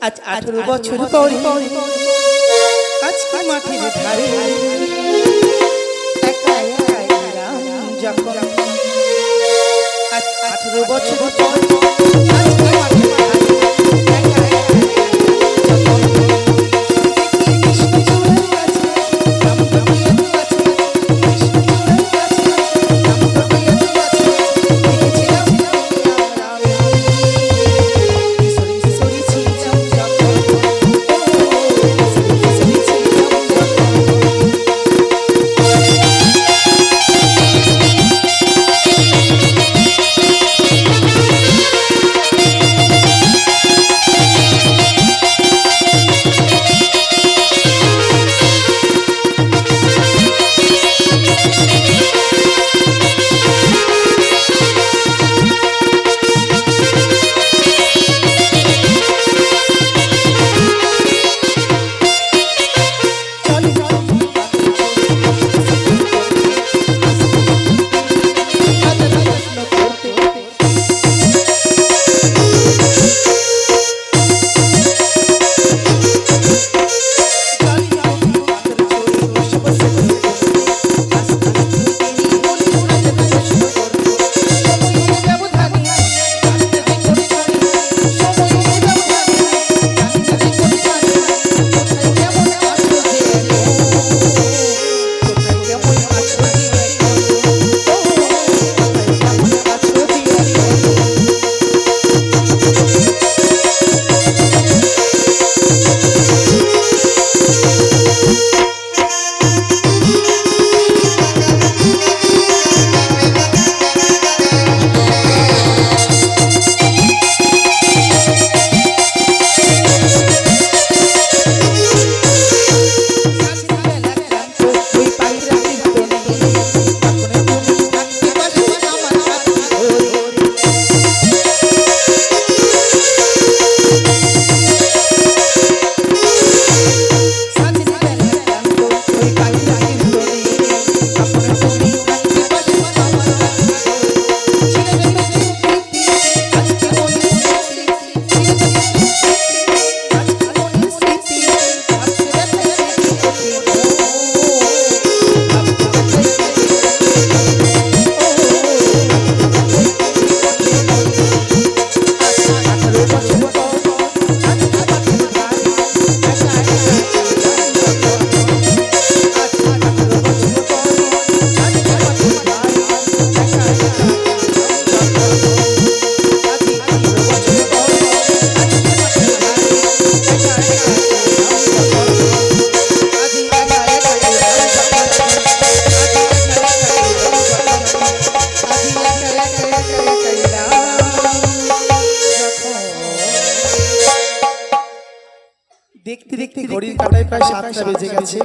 আজ 18 বছর পরে আজকে মাঠের ধারে একা একা এলাম যখন আজ 18 বছর পরে আজকে মাঠের ধারে একা একা যখন দেখি কৃষ্ণ চূড়ার কাছে নাম কবিয়া তো আছে কৃষ্ণ চূড়ার কাছে নাম কবিয়া তো আছে দেখেছিলাম দেখতে দেখতে ঘড়ির কাঁটায় প্রায় 7টা বেজে গেছে।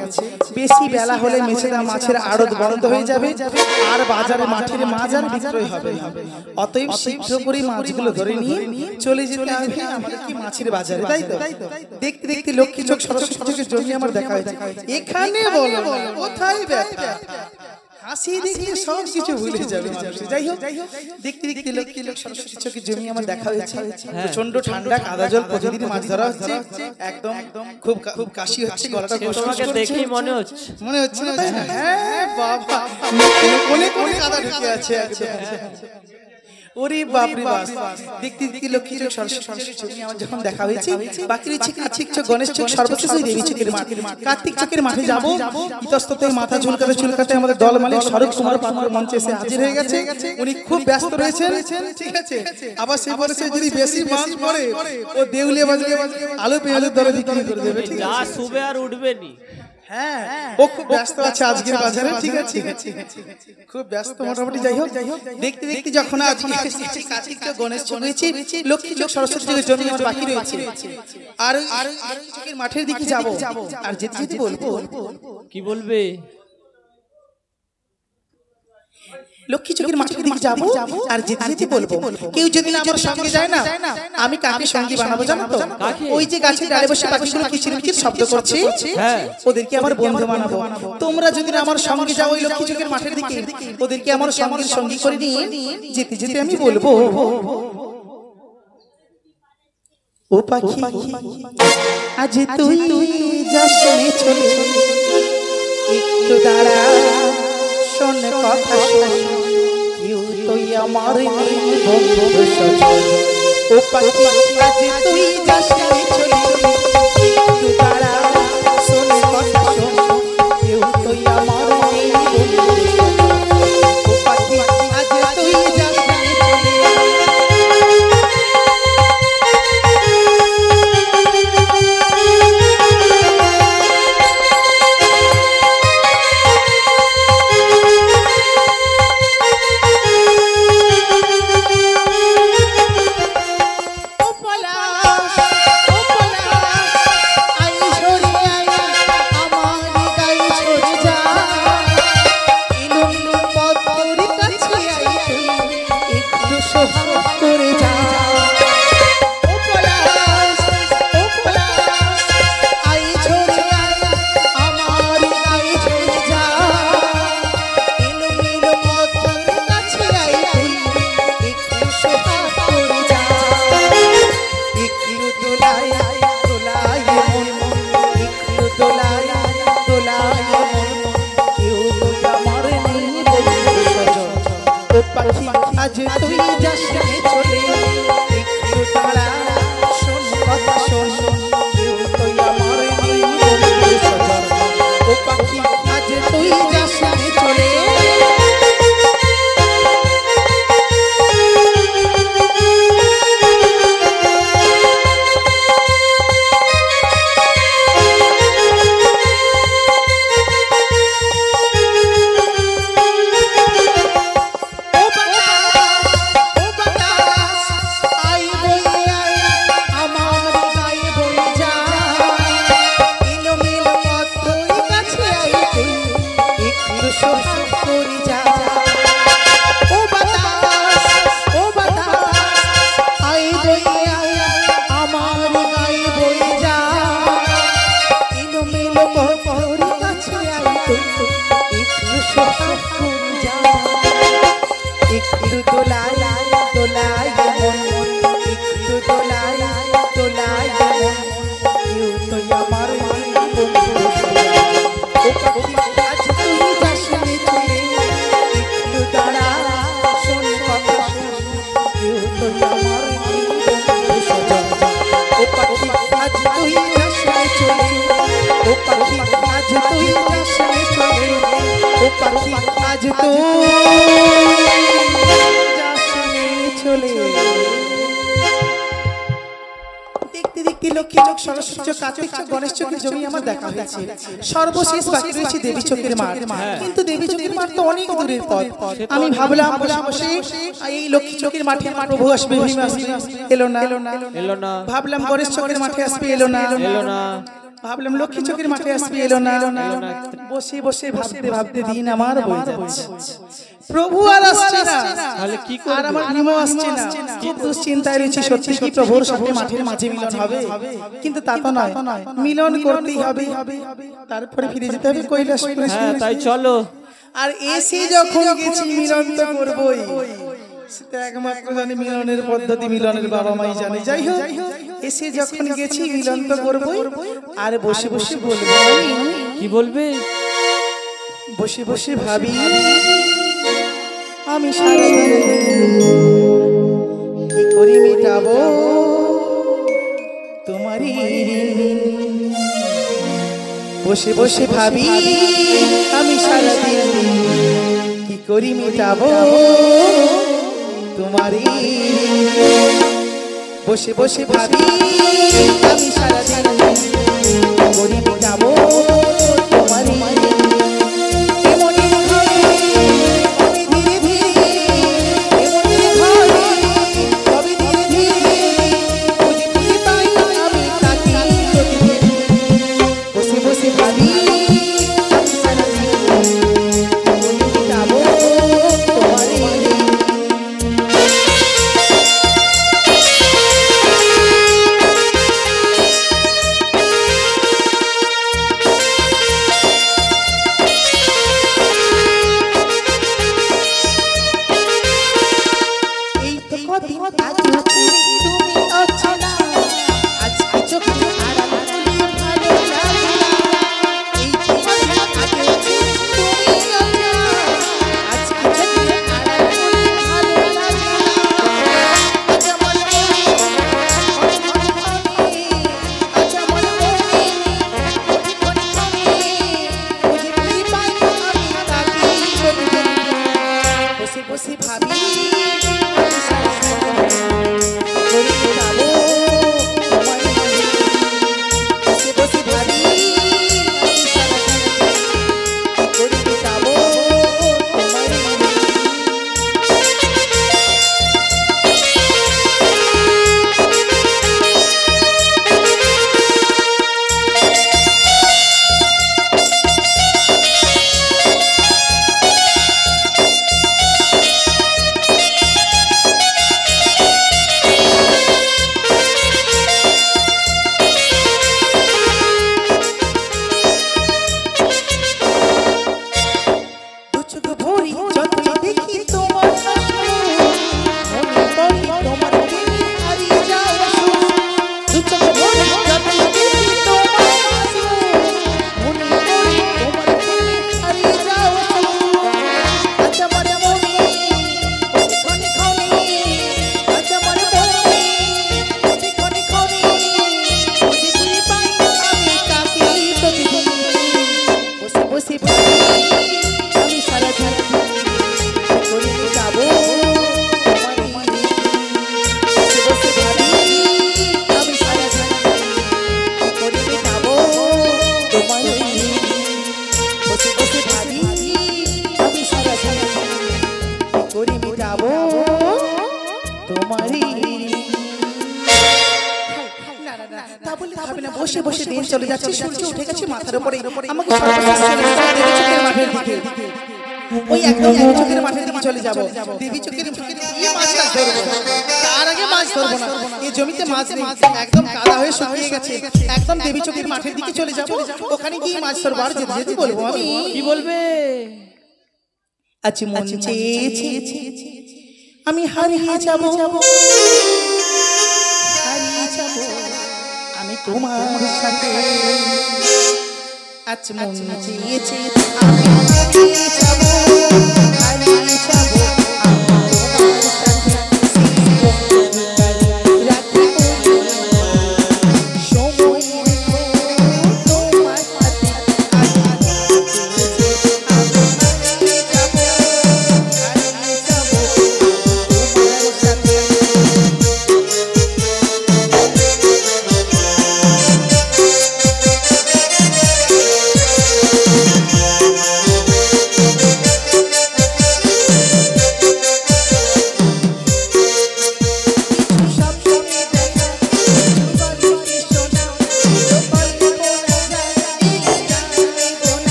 বেশি বেলা হলে মেছেদা মাছের আড়ত বন্ধ হয়ে যাবে আর বাজারে মাঠের মাছ আর বিক্রয় হবে না। অতএব শীঘ্র করে মাছগুলো ধরে নিয়ে চলে যেতে হবে আমাদের কি মাছের বাজারে, তাই তো? দেখতে দেখতে লক্ষ্মী চোখ সরস্বতী চোখের জন্য আমার দেখা হয়েছে। এখানে বলো কোথায় ব্যথা, হাসি দেখলে সব কিছু ভুলে যাবে মানুষ। যাই হোক দেখতে দেখতে লক্ষ্মী লোক সরস্বতী চোখের জমি আমার দেখা হয়েছে। প্রচন্ড ঠান্ডা, কাদা জল, প্রতিদিন মাছ ধরা হচ্ছে, একদম খুব খুব কাশি হচ্ছে, গলাটা তোমাকে দেখেই মনে হচ্ছে না তাই না? হ্যাঁ বাবা, কোনে কোনে কাদা ঢুকে আছে একদম। ওরে বাপ রে বাপ, দেখতে দেখতে লক্ষ্মী চোখ সরস্বতী চোখ আমার যখন দেখা হয়েছে, বাকি রয়েছে কার্তিক চোখ, গণেশ চোখ, সর্বশেষ ওই দেবী চোখের মাঠ। কার্তিক চোখের মাঠে যাবো, ইতস্তত মাথা চুলকাতে চুলকাতে আমাদের দল মালিক স্বরূপ কুমার পাত্র মঞ্চে এসে হাজির হয়ে গেছে। উনি খুব ব্যস্ত রয়েছেন, ঠিক আছে? আবার সেই বলেছে যদি বেশি মাছ পড়ে ও দেউলিয়া বাজারে আলু পেঁয়াজের দরে বিক্রি করে দেবে, ঠিক আছে? যা শুবে আর উঠবে নি। হ্যাঁ, ও খুব ব্যস্ত আছে আজকের বাজারে, ঠিক আছে? খুব ব্যস্ত মোটামুটি। যাই হোক দেখতে দেখতে যখন আজকে কার্তিক চোখ, গণেশ চোখ হয়েছে, লক্ষ্মী চোখ, সরস্বতী চোখের জন্য আমার বাকি রয়েছে। আর চোখের মাঠের দিকে যাবো, আর যেতে যেতে বলবো। কি বলবে? লক্ষ্মী চোখের মাঠের দিকে যাবো আর যেতে যেতে বলবো, কেউ যদি না আমার সঙ্গে যায় না, আমি কাকে সঙ্গী বানাবো জানো তো? ওই যে গাছের ডালে বসে পাখিগুলো কিচির মিচির শব্দ করছে, ওদেরকে আমার বন্ধু বানাবো। তোমরা যদি না আমার সঙ্গে যাও ওই লক্ষ্মী চোখের মাঠের দিকে, ওদেরকে আমার সঙ্গী করে নিয়ে যেতে যেতে আমি বলবো, ও পাখি আজ তুই যাস নে চলে একটু দাঁড়া শোন কথা শোন কেউ তুই আমার নেই বন্ধু সজন ও পাখি আজ তুই যাস নে চলে একটু দাঁড়া শোন কথা শোন কেউ তুই আমার নেই বন্ধু সজন ও পাখি আজ তুই যাস নে চলে আজ তুই যাস নে চলে একটু দাঁড়া শোন কথা শোন কেউ তুই আমার নেই বন্ধু সজন ও পাখি আজ তুই যাস নে চলে একটু দোলাই দোলাই মন একটু দোলাই দোলাই মন কেউ তো আমার বন্ধু ও পাখি আজ তুই যাস নে চলে একটু দাঁড়া শোন কথা শোন কেউ তো আমার বন্ধু সজন ও পাখি আজ তুই যাস নে চলে ও পাখি আজ তুই যাস নে চলে ও পাখি আজ তুই দেখতে দেখতে লক্ষ্মী চোখ সরস্বতী চোখ কার্তিক চোখ গণেশ চোখের জমি আমার দেখা হয়েছে সর্বশেষ বাকি রয়েছে দেবী চোখের মাঠ কিন্তু দেবী চোখের মাঠ তো অনেক দূরের পথ আমি ভাবলাম বসে এই লক্ষ্মী চোখের মাঠে আমার প্রভু আসবে ভীম আসবে এলো না ভাবলাম গণেশ চোখের মাঠে আসবে এলো না ভাবলাম লক্ষ্মী চোখের মাঠে আসবে এলো না বসে বসে ভাবতে ভাবতে দিন আমার বয়ে যাচ্ছে প্রভু আর আসছে না তাহলে কি করব আর আমার নামও আসছে না খুব দুশ্চিন্তায় রয়েছে সত্যি কি প্রভুর সাথে মাঠের মাঝে মিলন হবে কিন্তু তা তো নয় মিলন করতেই হবে তারপরে ফিরে যেতে হবে কৈলাস হ্যাঁ তাই চলো আর এসে যখন গেছি মিলন তো করবই সেটা একমাত্র জানি মিলনের পদ্ধতি মিলনের বাবা মাই জানে যাই হোক এসে যখন গেছি মিলন তো করবই আর বসে বসে বলবো কি বলবে বসে বসে ভাবি আমি সারা কি করে মেটাবো তোমারই বসে বসে ভাবি আমি সারা কি করি মেটাবো তোমারই বসে বসে ভাবি আমি সারা করি মেটাবো তোমারই তা বলে হবে না, বসে বসে দিন চলে যাচ্ছে, সূর্য উঠে গেছে মাথার উপরে, আমাকে সর্বশেষ চলে যেতে হবে দেবী চোখের মাঠের দিকে। ওই একদম দেবী চোখের মাঠের দিকে চলে যাব, দেবী চোখের দিয়ে মাছটা ধরবো, তার আগে মাছ ধরবো না, এই জমিতে মাছ নেই, একদম কাদা হয়ে শুকিয়ে গেছে, একদম দেবী চোখের মাঠের দিকে চলে যাব, ওখানে গিয়ে মাছ ধরবো। আর যেতে যেতে বলবো আমি, কি বলবে? আচ্ছা মন চেয়েছে আমি হারিয়ে যাব, হারিয়ে যাব আমি তোমার সাথে। আচ্ছা মন চেয়েছে আমি হারিয়ে যাব, হারিয়ে যাব আমি তোমার সাথে। রাতে সময় তোমার সাথে,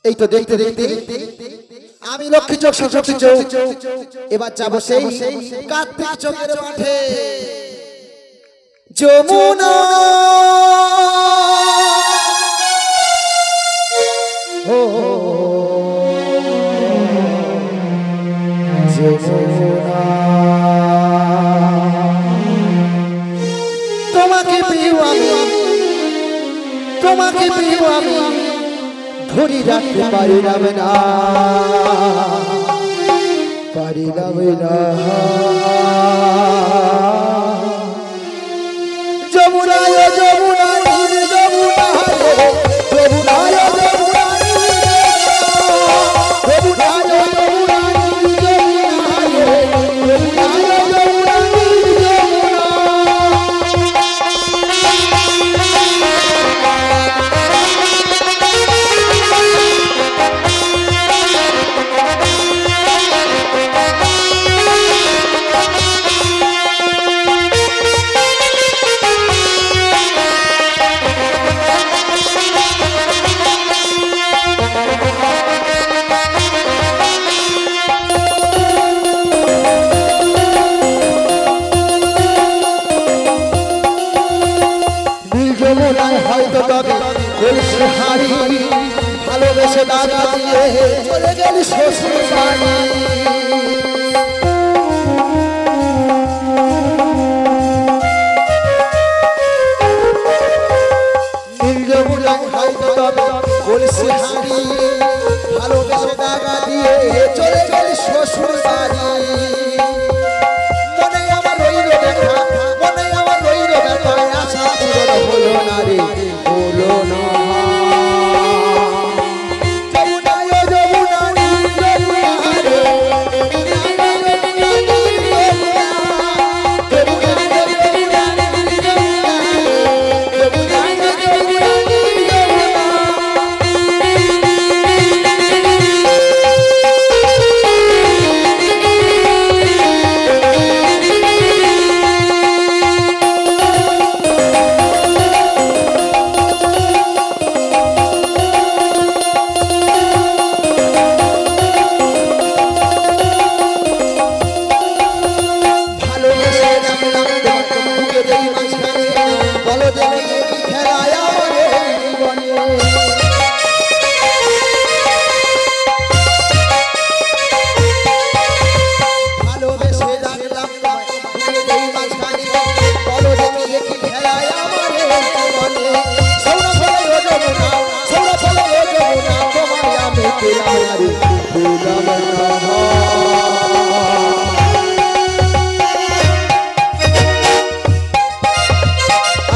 এই তো দেখতে দেখতে আমি লক্ষ্মী চোখ সরস্বতী চোখ এবার যাবো সেই কার্তিক চোখের মাঠে। যমুনা ও যমুনা তোমাকে পেয়ে আমি, তোমাকে পেয়ে আমি ধরে রাখতে পারিলাম না, পারিলাম না। যমুনা যমুনা নীল যমুনা যমুনা যমুনা যমুনা যমুনা ভালোবেসে দাদা দিয়ে চলে গেলি শ্বশুর বাড়ি। ভালোবেসে দাদা দিয়ে চলে গেলি শ্বশুর বাড়ি। মনে আমার রইল ব্যথা, মনে আমার রইল ব্যথা, আশা পূরণ হলো না রে, হলো না। যমুনা যমুনা রে রে ভুলাম না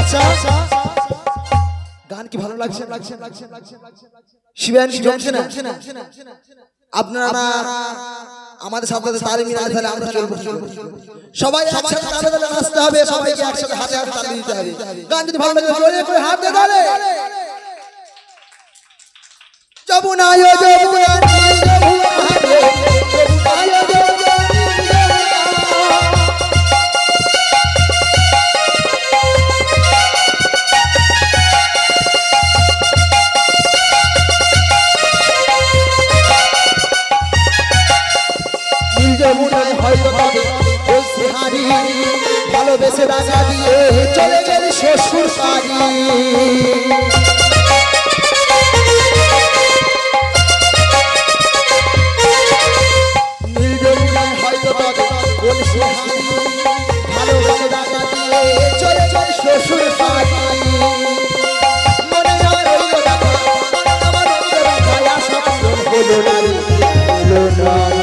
আচ্ছা গান কি ভালো লাগছে শিবায়ন কি জমছে না আপনারা আমাদের সাথে তালি মিলাতে তাহলে আমরা চলবো সবাই একসাথে তালে তালে নাচতে হবে সবাইকে একসাথে হাতে হাতে তালি দিতে হবে গান যদি ভালো লাগে জোরে করে হাত দিয়ে তালে যমুনা যমুনা ভালোবেসে রাজা দিয়ে চলে গেল শ্বশুর বাড়ি নীল যমুনায় হয়তো তবে বলছে ভালোবেসে রাজা দিয়ে চলে গেল শ্বশুর বাড়ি মনে হয় রইল দেখা আমার রইল দেখা আশা হলো না হলো না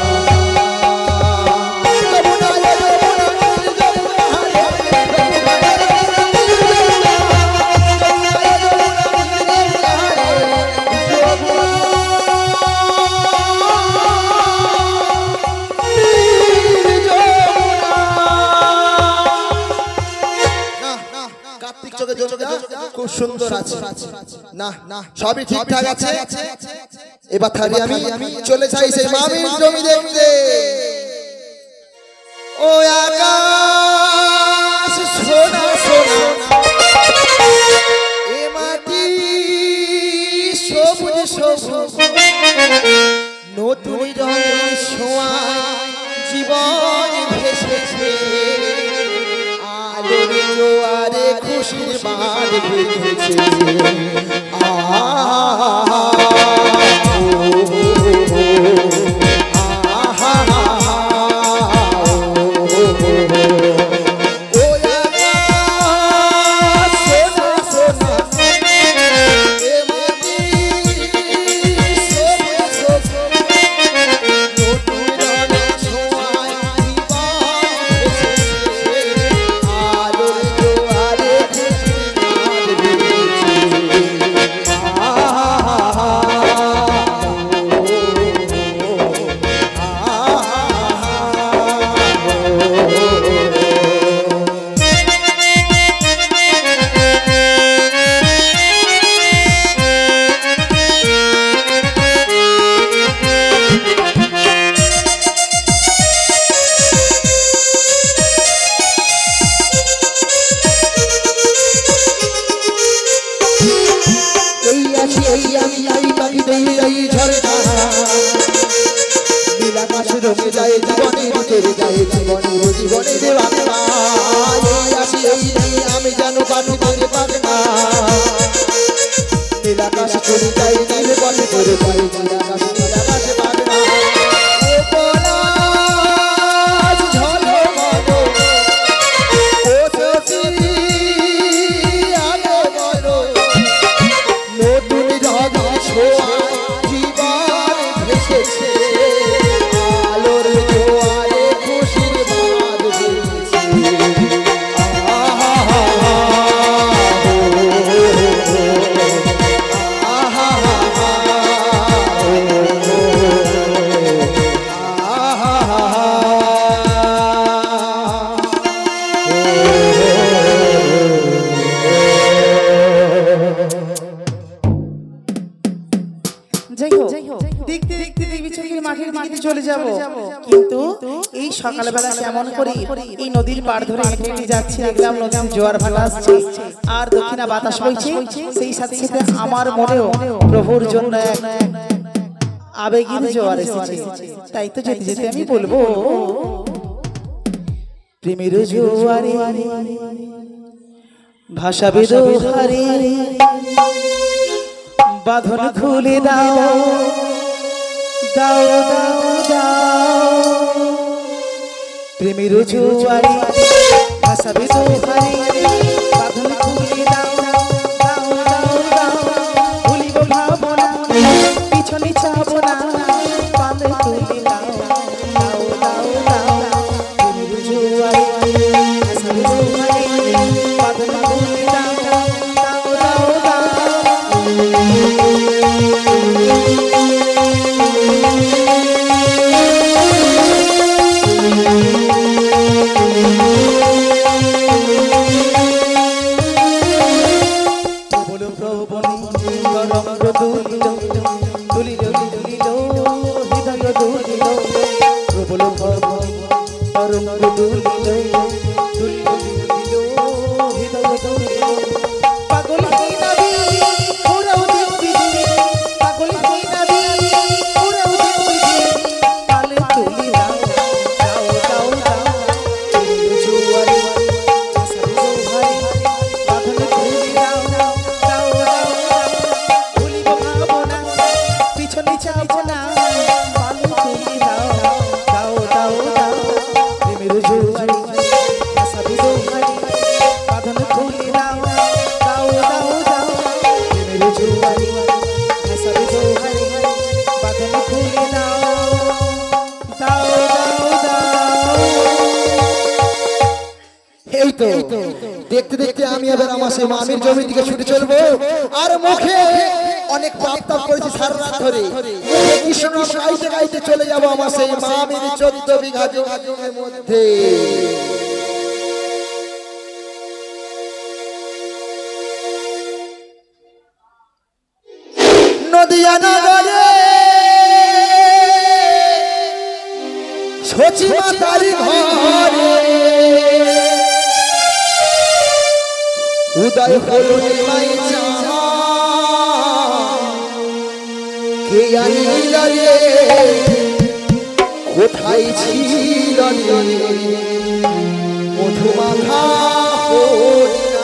খুব সুন্দর আছে না না সবই ঠিকঠাক আছে এবার থাকি আমি চলে যাই সেই মামির জমি দেখতে ও আকাশ সোনা সোনা এ মাটি সবুজ সবুজ নতুন রঙের ছোঁয়া জীবন ভেসেছে আলোর জোয়ারে খুশির বাঁধ বেঁধেছে আমি জানো পাখি পাখি পাখি না নীলাকাশ চলে যাই নীল পথে করে যাই নীলাকাশে পাখি না চলে যাব কিন্তু এই সকালবেলা কেমন করে এই নদীর পাড় ধরে হেঁটে যাচ্ছি দেখলাম নদীর জোয়ার ভাটা আসছে আর দক্ষিণা বাতাস বইছে সেই সাথে সাথে আমার মনেও প্রভুর জন্য আবেগের জোয়ার এসেছে তাই তো যেতে যেতে আমি বলবো প্রেমের জোয়ারে ভাসাবে দোহারে বাঁধন খুলে দাও দাও দাও দাও প্রেমের জোয়ারে ভাসাবে দোহারে বাঁধন খুলে দাও দাও দাও দাও ভুলিব ভাবনা পিছনে চাবো না এই তো দেখতে দেখতে আমি এবার আমার সেই মামির জমি দিকে ছুটে চলবো আর মুখে অনেক পাপ তাপ করেছি সারা রাত ধরে মুখে কৃষ্ণ নাম গাইতে গাইতে চলে যাব আমার সেই মামির 14 বিঘা জমির মধ্যে নদিয়া নগরে সচি মাতারি ঘরে উদয় হলো নিমাই চাহা কে আনিল রে কোথায় ছিল রে মধুমাখা হরিণা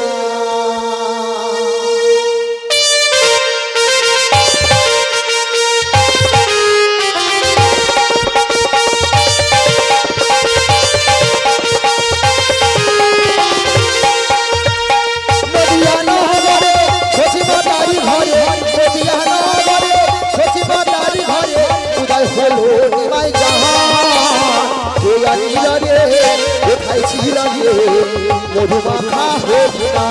মধুমাখা হরিণা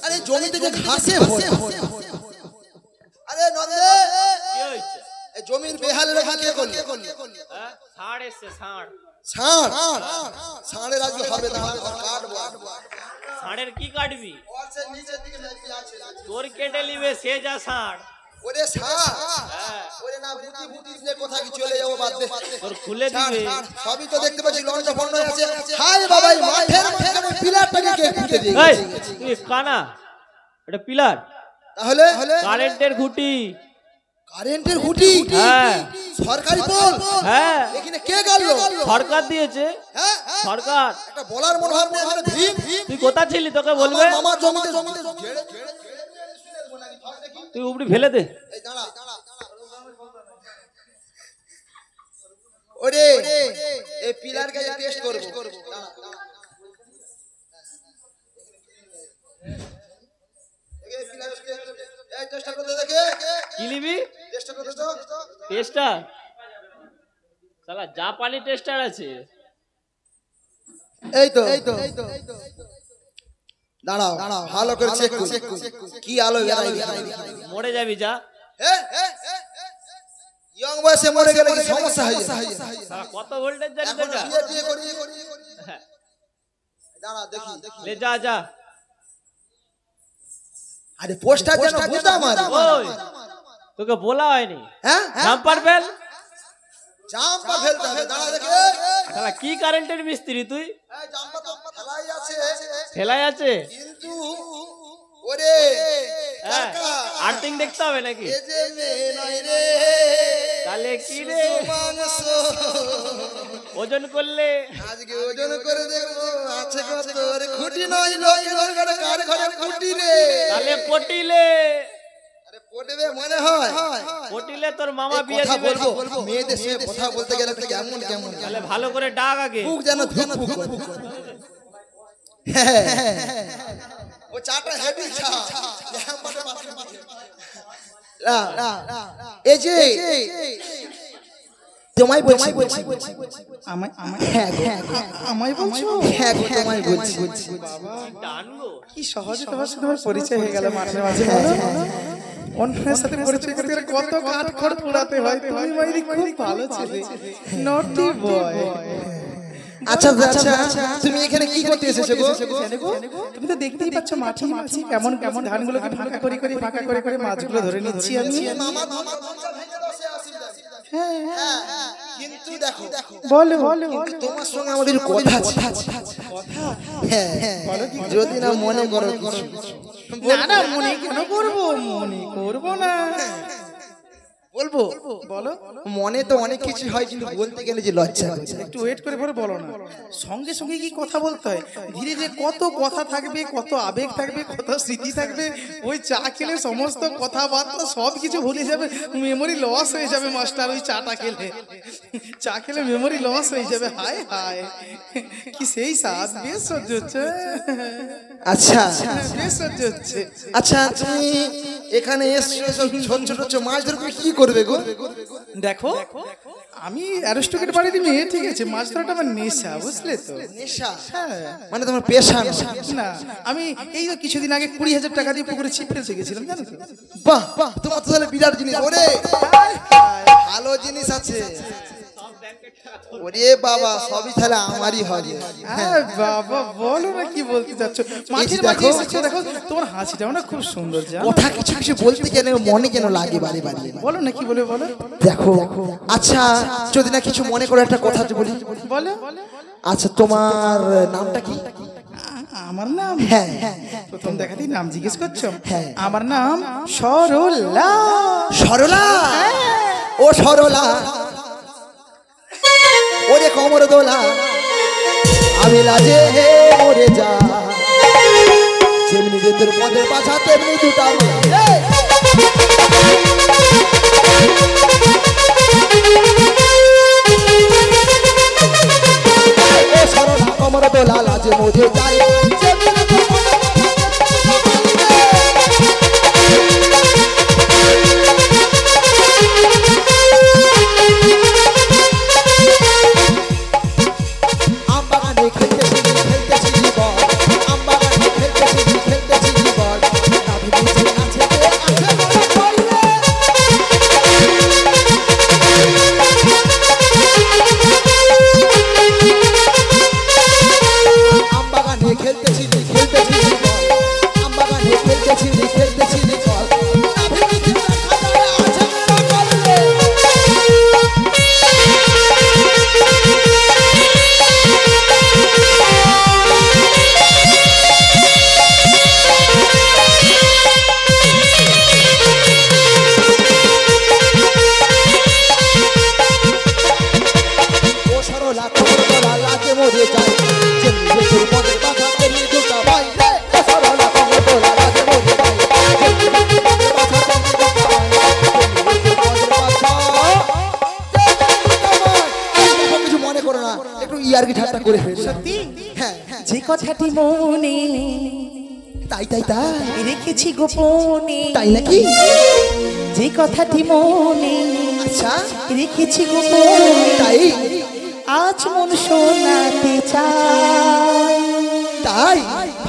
আরে জমি থেকে ঘাসে ভরে আরে নন্দে কি হইছে এই জমির বেহাল রেখা কে করলি ছাড় এসে ছাড় ছাড় ছাড়ের আজকে হবে না কাটবো ছাড়ের কি কাটবি ওর সে নিচের দিকে লাগি আছে তোর কেটে লিবে সে যা ছাড় ওরে ছাড় ওরে না বুটি বুটি দিয়ে কোথা কি চলে যাবো বাদ দে তোর খুলে দিবে সবই তো দেখতে পাচ্ছি লঞ্চ ফন্ড আছে হাই বাবা এই মাঠের মাঝখানে পিলারটাকে কে খুঁটে দিয়েছে এই তুই কানা এটা পিলার তাহলে কারেন্টের খুঁটি কারেন্টের খুঁটি হ্যাঁ সরকারি পোল হ্যাঁ এখানে কে গাললো সরকার দিয়েছে হ্যাঁ সরকার একটা বলার মনে হয় না এখানে ভীম তুই কোথা ছিলি তোকে বলবে মামা জমিতে তুই উপরি ফেলে দে এই দাঁড়া ওরে এই পিলারকে টেস্ট করব দাঁড়া এই পিলারকে এই টেস্ট করতে দেখে কি নিবি টেস্ট করতে তো টেস্টার শালা জাপানি টেস্টার আছে এই তো দাঁড়াও ভালো করে চেক কর কি আলো বেরাই মরে যাবি যা ইয়ং বয়সে মরে গেলে কি সমস্যা হয় শালা কত ভোল্টেজ জানি এখন দেখা বিয়ে করি দাঁড়া দেখি লে যা যা আরে পোস্টার যেন বুঝা মার ওই তোকে বলা হয়নি হ্যাঁ জাম্পার ফেল। জাম্পার ফেলতে হবে, দাঁড়া দেখে। শালা কি কারেন্টের মিস্ত্রি তুই? এই জাম্পার তো ফেলাই আছে, ফেলাই আছে কিন্তু ওরে হ্যাঁ, কাকা, আর্থিং দেখতে হবে নাকি? এ যে মেয়ে নয় রে, তাহলে কি রে? মাংস। ওজন করলে আজকে ওজন করে দেখবো আছে কত রে। খুঁটি নয় লোকের ঘরে, কার ঘরে খুঁটি রে? তাহলে পটিলে, আরে পড়বে মনে হয়। পটিলে তোর মামা বিয়ে কথা দিবে। বলবো, মেয়েদের সঙ্গে কথা বলতে গেলে তো কেমন কেমন তাহলে ভালো করে ডাক আগে। বুক যেন ধুক ধুক করে। হ্যাঁ, ও চাটা হেভি চা। এই যে তোমায় বলছি, আমায় আমায় হ্যাঁ গো, আমায় বলছো? হ্যাঁ গো, তোমায় বলছি। টানবো কি সহজে তোমার সাথে আমার পরিচয় হয়ে গেল মাঠের মাঝে, বলো? অন্যের সাথে পরিচয় করতে গেলে কত কাঠ খড় পোড়াতে হয়। তুমি মাইরি খুব ভালো ছেলে, নটি বয়। আচ্ছা আচ্ছা, তুমি এখানে কি করতে এসেছো গো? তুমি তো দেখতেই পাচ্ছ মাঠে মাছি কেমন কেমন ধানগুলোকে ফাঁকা করে করে ফাঁকা করে করে মাছগুলো ধরে নিচ্ছি আমি। কিন্তু দেখো, বলো বলো তোমার সঙ্গে আমাদের কথা আছে। হ্যাঁ, যদি না মনে করো কিছু। না না, মনে কেন করবো? মনে করবো না, বলবো, বলো। মনে তো অনেক কিছু হয়, কিন্তু বলতে গেলে যে লজ্জা হচ্ছে। একটু ওয়েট করে পরে বলো না। সঙ্গে সঙ্গে কি কথা বলতে হয়? ধীরে ধীরে কত কথা থাকবে, কত আবেগ থাকবে, কত স্মৃতি থাকবে। ওই চা খেলে সমস্ত কথাবার্তা সব কিছু ভুলে যাবে, মেমোরি লস হয়ে যাবে মাস্টার। ওই চাটা খেলে, চা খেলে মেমোরি লস হয়ে যাবে। হায় হায়, কি সেই স্বাদ! বেশ সহ্য হচ্ছে, আচ্ছা বেশ সহ্য হচ্ছে। আচ্ছা, তুমি এখানে এসছো সব ছোট ছোট মাছ ধরে তুমি কি করবে গো? দেখো, আমি অ্যারিস্টোক্রেট বাড়ির মেয়ে, ঠিক আছে? মাছ ধরাটা আমার নেশা, বুঝলে তো? নেশা হ্যাঁ। মানে তোমার পেশা না? না, আমি এই তো কিছুদিন আগে 20,000 টাকা দিয়ে পুকুরে ছিপ ফেলতে গেছিলাম, জানো তো? বাহ, তোমার তো তাহলে বিরাট জিনিস। ওরে ভালো জিনিস আছে। ওরে বাবা, সবই তাহলে আমারই হবে। হ্যাঁ বাবা, বলো না কি বলতে চাচ্ছ? মাঠের মাঝে এসেছো, দেখো তোমার হাসিটাও না খুব সুন্দর, জানো? কথা কিছু কিছু বলতে গেলে মনে কেন লাগে বারে বারে। বলো না, কি বলে বলো। দেখো, আচ্ছা যদি না কিছু মনে করো একটা কথা বলি। বলো। আচ্ছা, তোমার নামটা কি? আমার নাম? হ্যাঁ, প্রথম দেখাতেই নাম জিজ্ঞেস করছো? হ্যাঁ। আমার নাম সরলা। সরলা? ও সরলা, ওরে কমর দোলা, আমি লাজে মরে যা। যেমনি তোর পদের পাছা তেমনি দুটা মায়ের। ও সরলা কমর দোলা, লাজে মরে যায়। যেমনি তোর পদের আমবাগানে খেলতেছি খেলতেছি জীবন, আমবাগানে খেলতেছি খেলতেছি জীবন। নাভি নিচে আছে যে আছে বড় কইলে। আমবাগানে খেলতেছি খেলতেছি জীবন, আমবাগানে খেলতেছি খেলতেছি জীবন। নাভি নিচে আছে বড় কইলে। ও সরলা কমর দোলা, লাজে মরে যায়। যেমনি তোর পদের পাছা তেমনি দুটা ভাই রে। ও সরলা কমর দোলা, লাজে মরে যায়। যেমনি তোর পদের পাছা তেমনি দুটা ভাই। যেমনি তোর পদের পাছা তেমনি দুটা ভাই। এই কিছু মনে করো না, একটু ইয়ার্কি ঠাট্টা করে ফেলি। সত্যি? হ্যাঁ, যে কথাটি মনে তাই তাই তাই রেখেছি গোপনে, তাই নাকি? যে কথাটি মনে আচ্ছা, রেখেছি গোপনে, তাই আজ মন শোনাতে চাই। তাই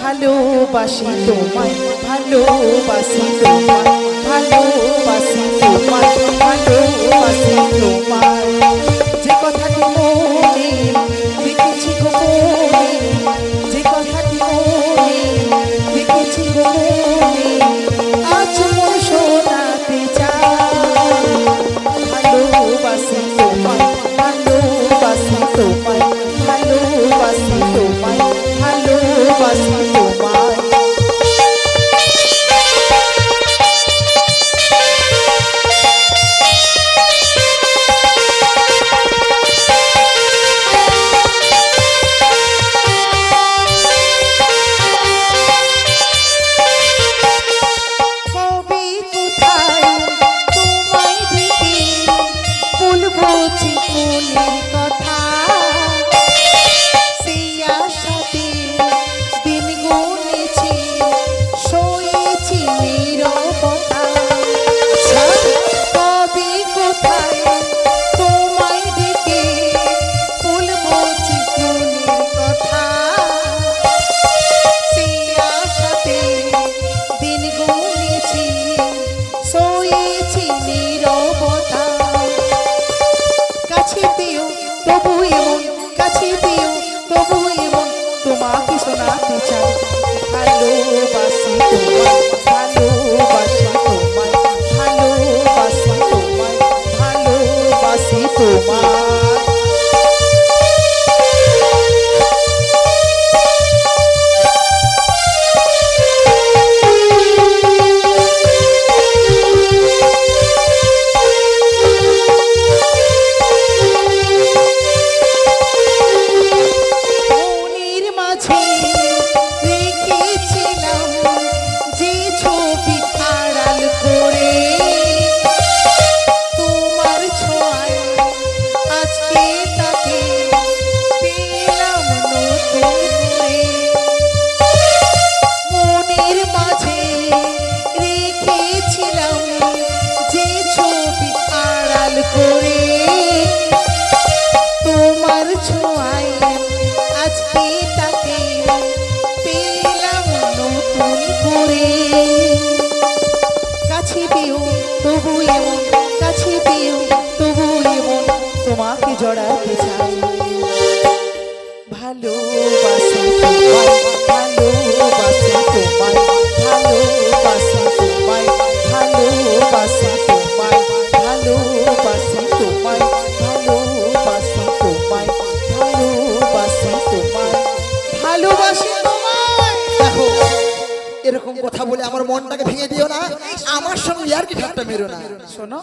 ভালোবাসি তোমায়, ভালোবাসি তোমায়, ভালোবাসি তোমায়, ভালোবাসি তোমায়। যে কথাটি মনে রেখেছি গোপনে, যে কথাটি মনে রেখেছি গোপনে, আজ মন শোনাতে চাই। ভালোবাসি তোমায়, ভালোবাসি তোমায়, ভালোবাসি তোমায়। মনের মাঝে রেখেছিলাম যে ছবি আড়াল করে, তোমার ছোঁয়ায় আজকে তাকে পেলাম নতুন করে। মনের মাঝে রেখেছিলাম যে ছবি আড়াল করে, তোমার ছোঁয়ায় আজকে তাকে পেলাম নতুন করে। কাছে পেও তবু এমন, কাছে পেও তবু এমন তোমাকে জড়াতে চাই। ভালোবাসি তোমায়, ভালোবাসি তোমায়, ভালোবাসি তোমায়, ভালোবাসি তোমায়, ভালোবাসি তোমায়, ভালোবাসি তোমায়, ভালোবাসি তোমায়, ভালোবাসি তোমায়। দেখো এরকম কথা বলে আমার মনটাকে ভেঙে দিও না, আমার সঙ্গে আর কি ঠাট্টা মেরো না। শোনো,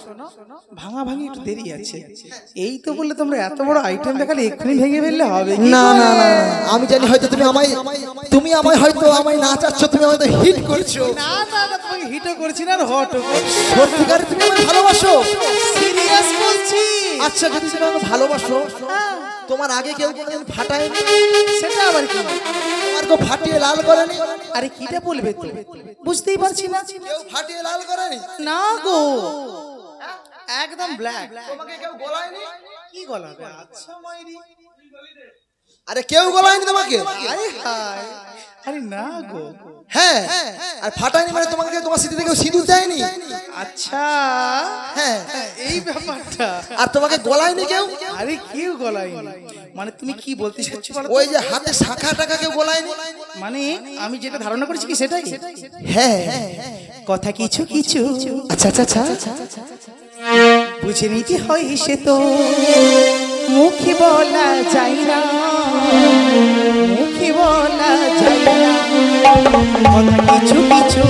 ভাঙা ভাঙি একটু দেরি আছে। এই তো বললে তোমরা এত বড় আইটেম দেখালে এক্ষুনি ভেঙে ফেললে হবে কি না না করে? না, আমি জানি হয়তো তুমি আমায় হয়তো আমায় না চাচ্ছ, তুমি আমায় হিট করছো। না না না, তোমাকে হিটও করছি না আর হটও করছি। সত্যিকারে তুমি আমায় ভালোবাসো? সিরিয়াস বলছি। আচ্ছা যদি তুমি আমাকে ভালোবাসো, তোমার আগে কেউ কোনোদিন ফাটায়নি? সেটা আবার কি? তোমার কেউ ফাটিয়ে লাল করেনি? আরে কিটা বলবে তো বুঝতেই পারছি না। কেউ ফাটিয়ে লাল করেনি? না গো, একদম ব্ল্যাক। তোমাকে কেউ গলায়নি? কি গলাবে? আচ্ছা মাইরি। আরে কেউ গলায়নি তোমাকে? আরে হায়, আরে না গো। হ্যাঁ, আর ফাটায়নি মানে তোমাকে কেউ তোমার স্মৃতিতে কেউ সিঁদুর দেয়নি? আচ্ছা হ্যাঁ, এই ব্যাপারটা। আর তোমাকে গলায়নি কেউ? আরে কেউ গলায়নি মানে তুমি কি বলতে চাচ্ছো বলো তো? ওই যে হাতে শাখা টাকা কেউ গলায়নি? মানে আমি যেটা ধারণা করেছি কি সেটাই। হ্যাঁ, কথা কিছু কিছু আচ্ছা আচ্ছা আচ্ছা, বুঝে নিতে হয় সে তো মুখে বলা যায় না, মুখে বলা যায় না। কথা কিছু কিছু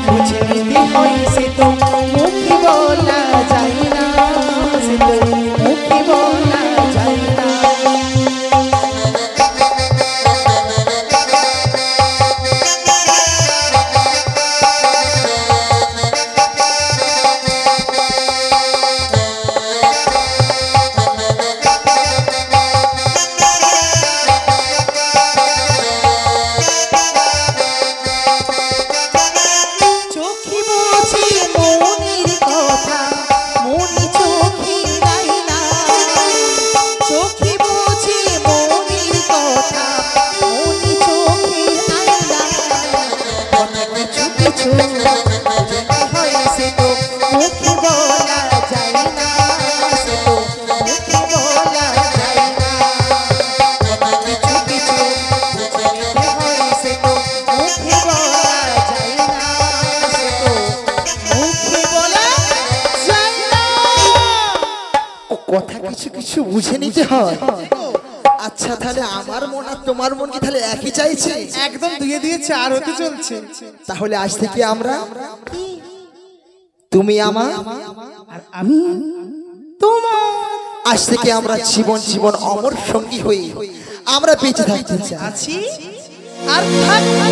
বুঝে নিতে হয় সে তো মুখে বলা যায় না, সে তো মুখে বলা যায় না। চোখে বুঝি মনের কথা, মনে চোখে যায় না। চোখে বুঝি মনের কথা, মনে চোখে যায় না। কথা কিছু কিছু বুঝতে হয় সে তো মুখে বলা যায় না, সে তো মুখে বলা যায় না। কথা কিছু কিছু বুঝতে হয় সে তো মুখে বলা যায় না, সে তো মুখে বলা যায় না। কথা কিছু কিছু বুঝে নিতে হয়। আচ্ছা তাহলে আমার মন আর তোমার মন কি তাহলে একই চাইছে? একদম দুয়ে দিয়ে চার হতে চলছে। তাহলে আজ থেকে আমরা, তুমি আমার আর আমি তোমার, আজ থেকে আমরা জীবন জীবন অমর সঙ্গী হয়ে আমরা বেঁচে থাকতে চাই। আছি আর থাকবো।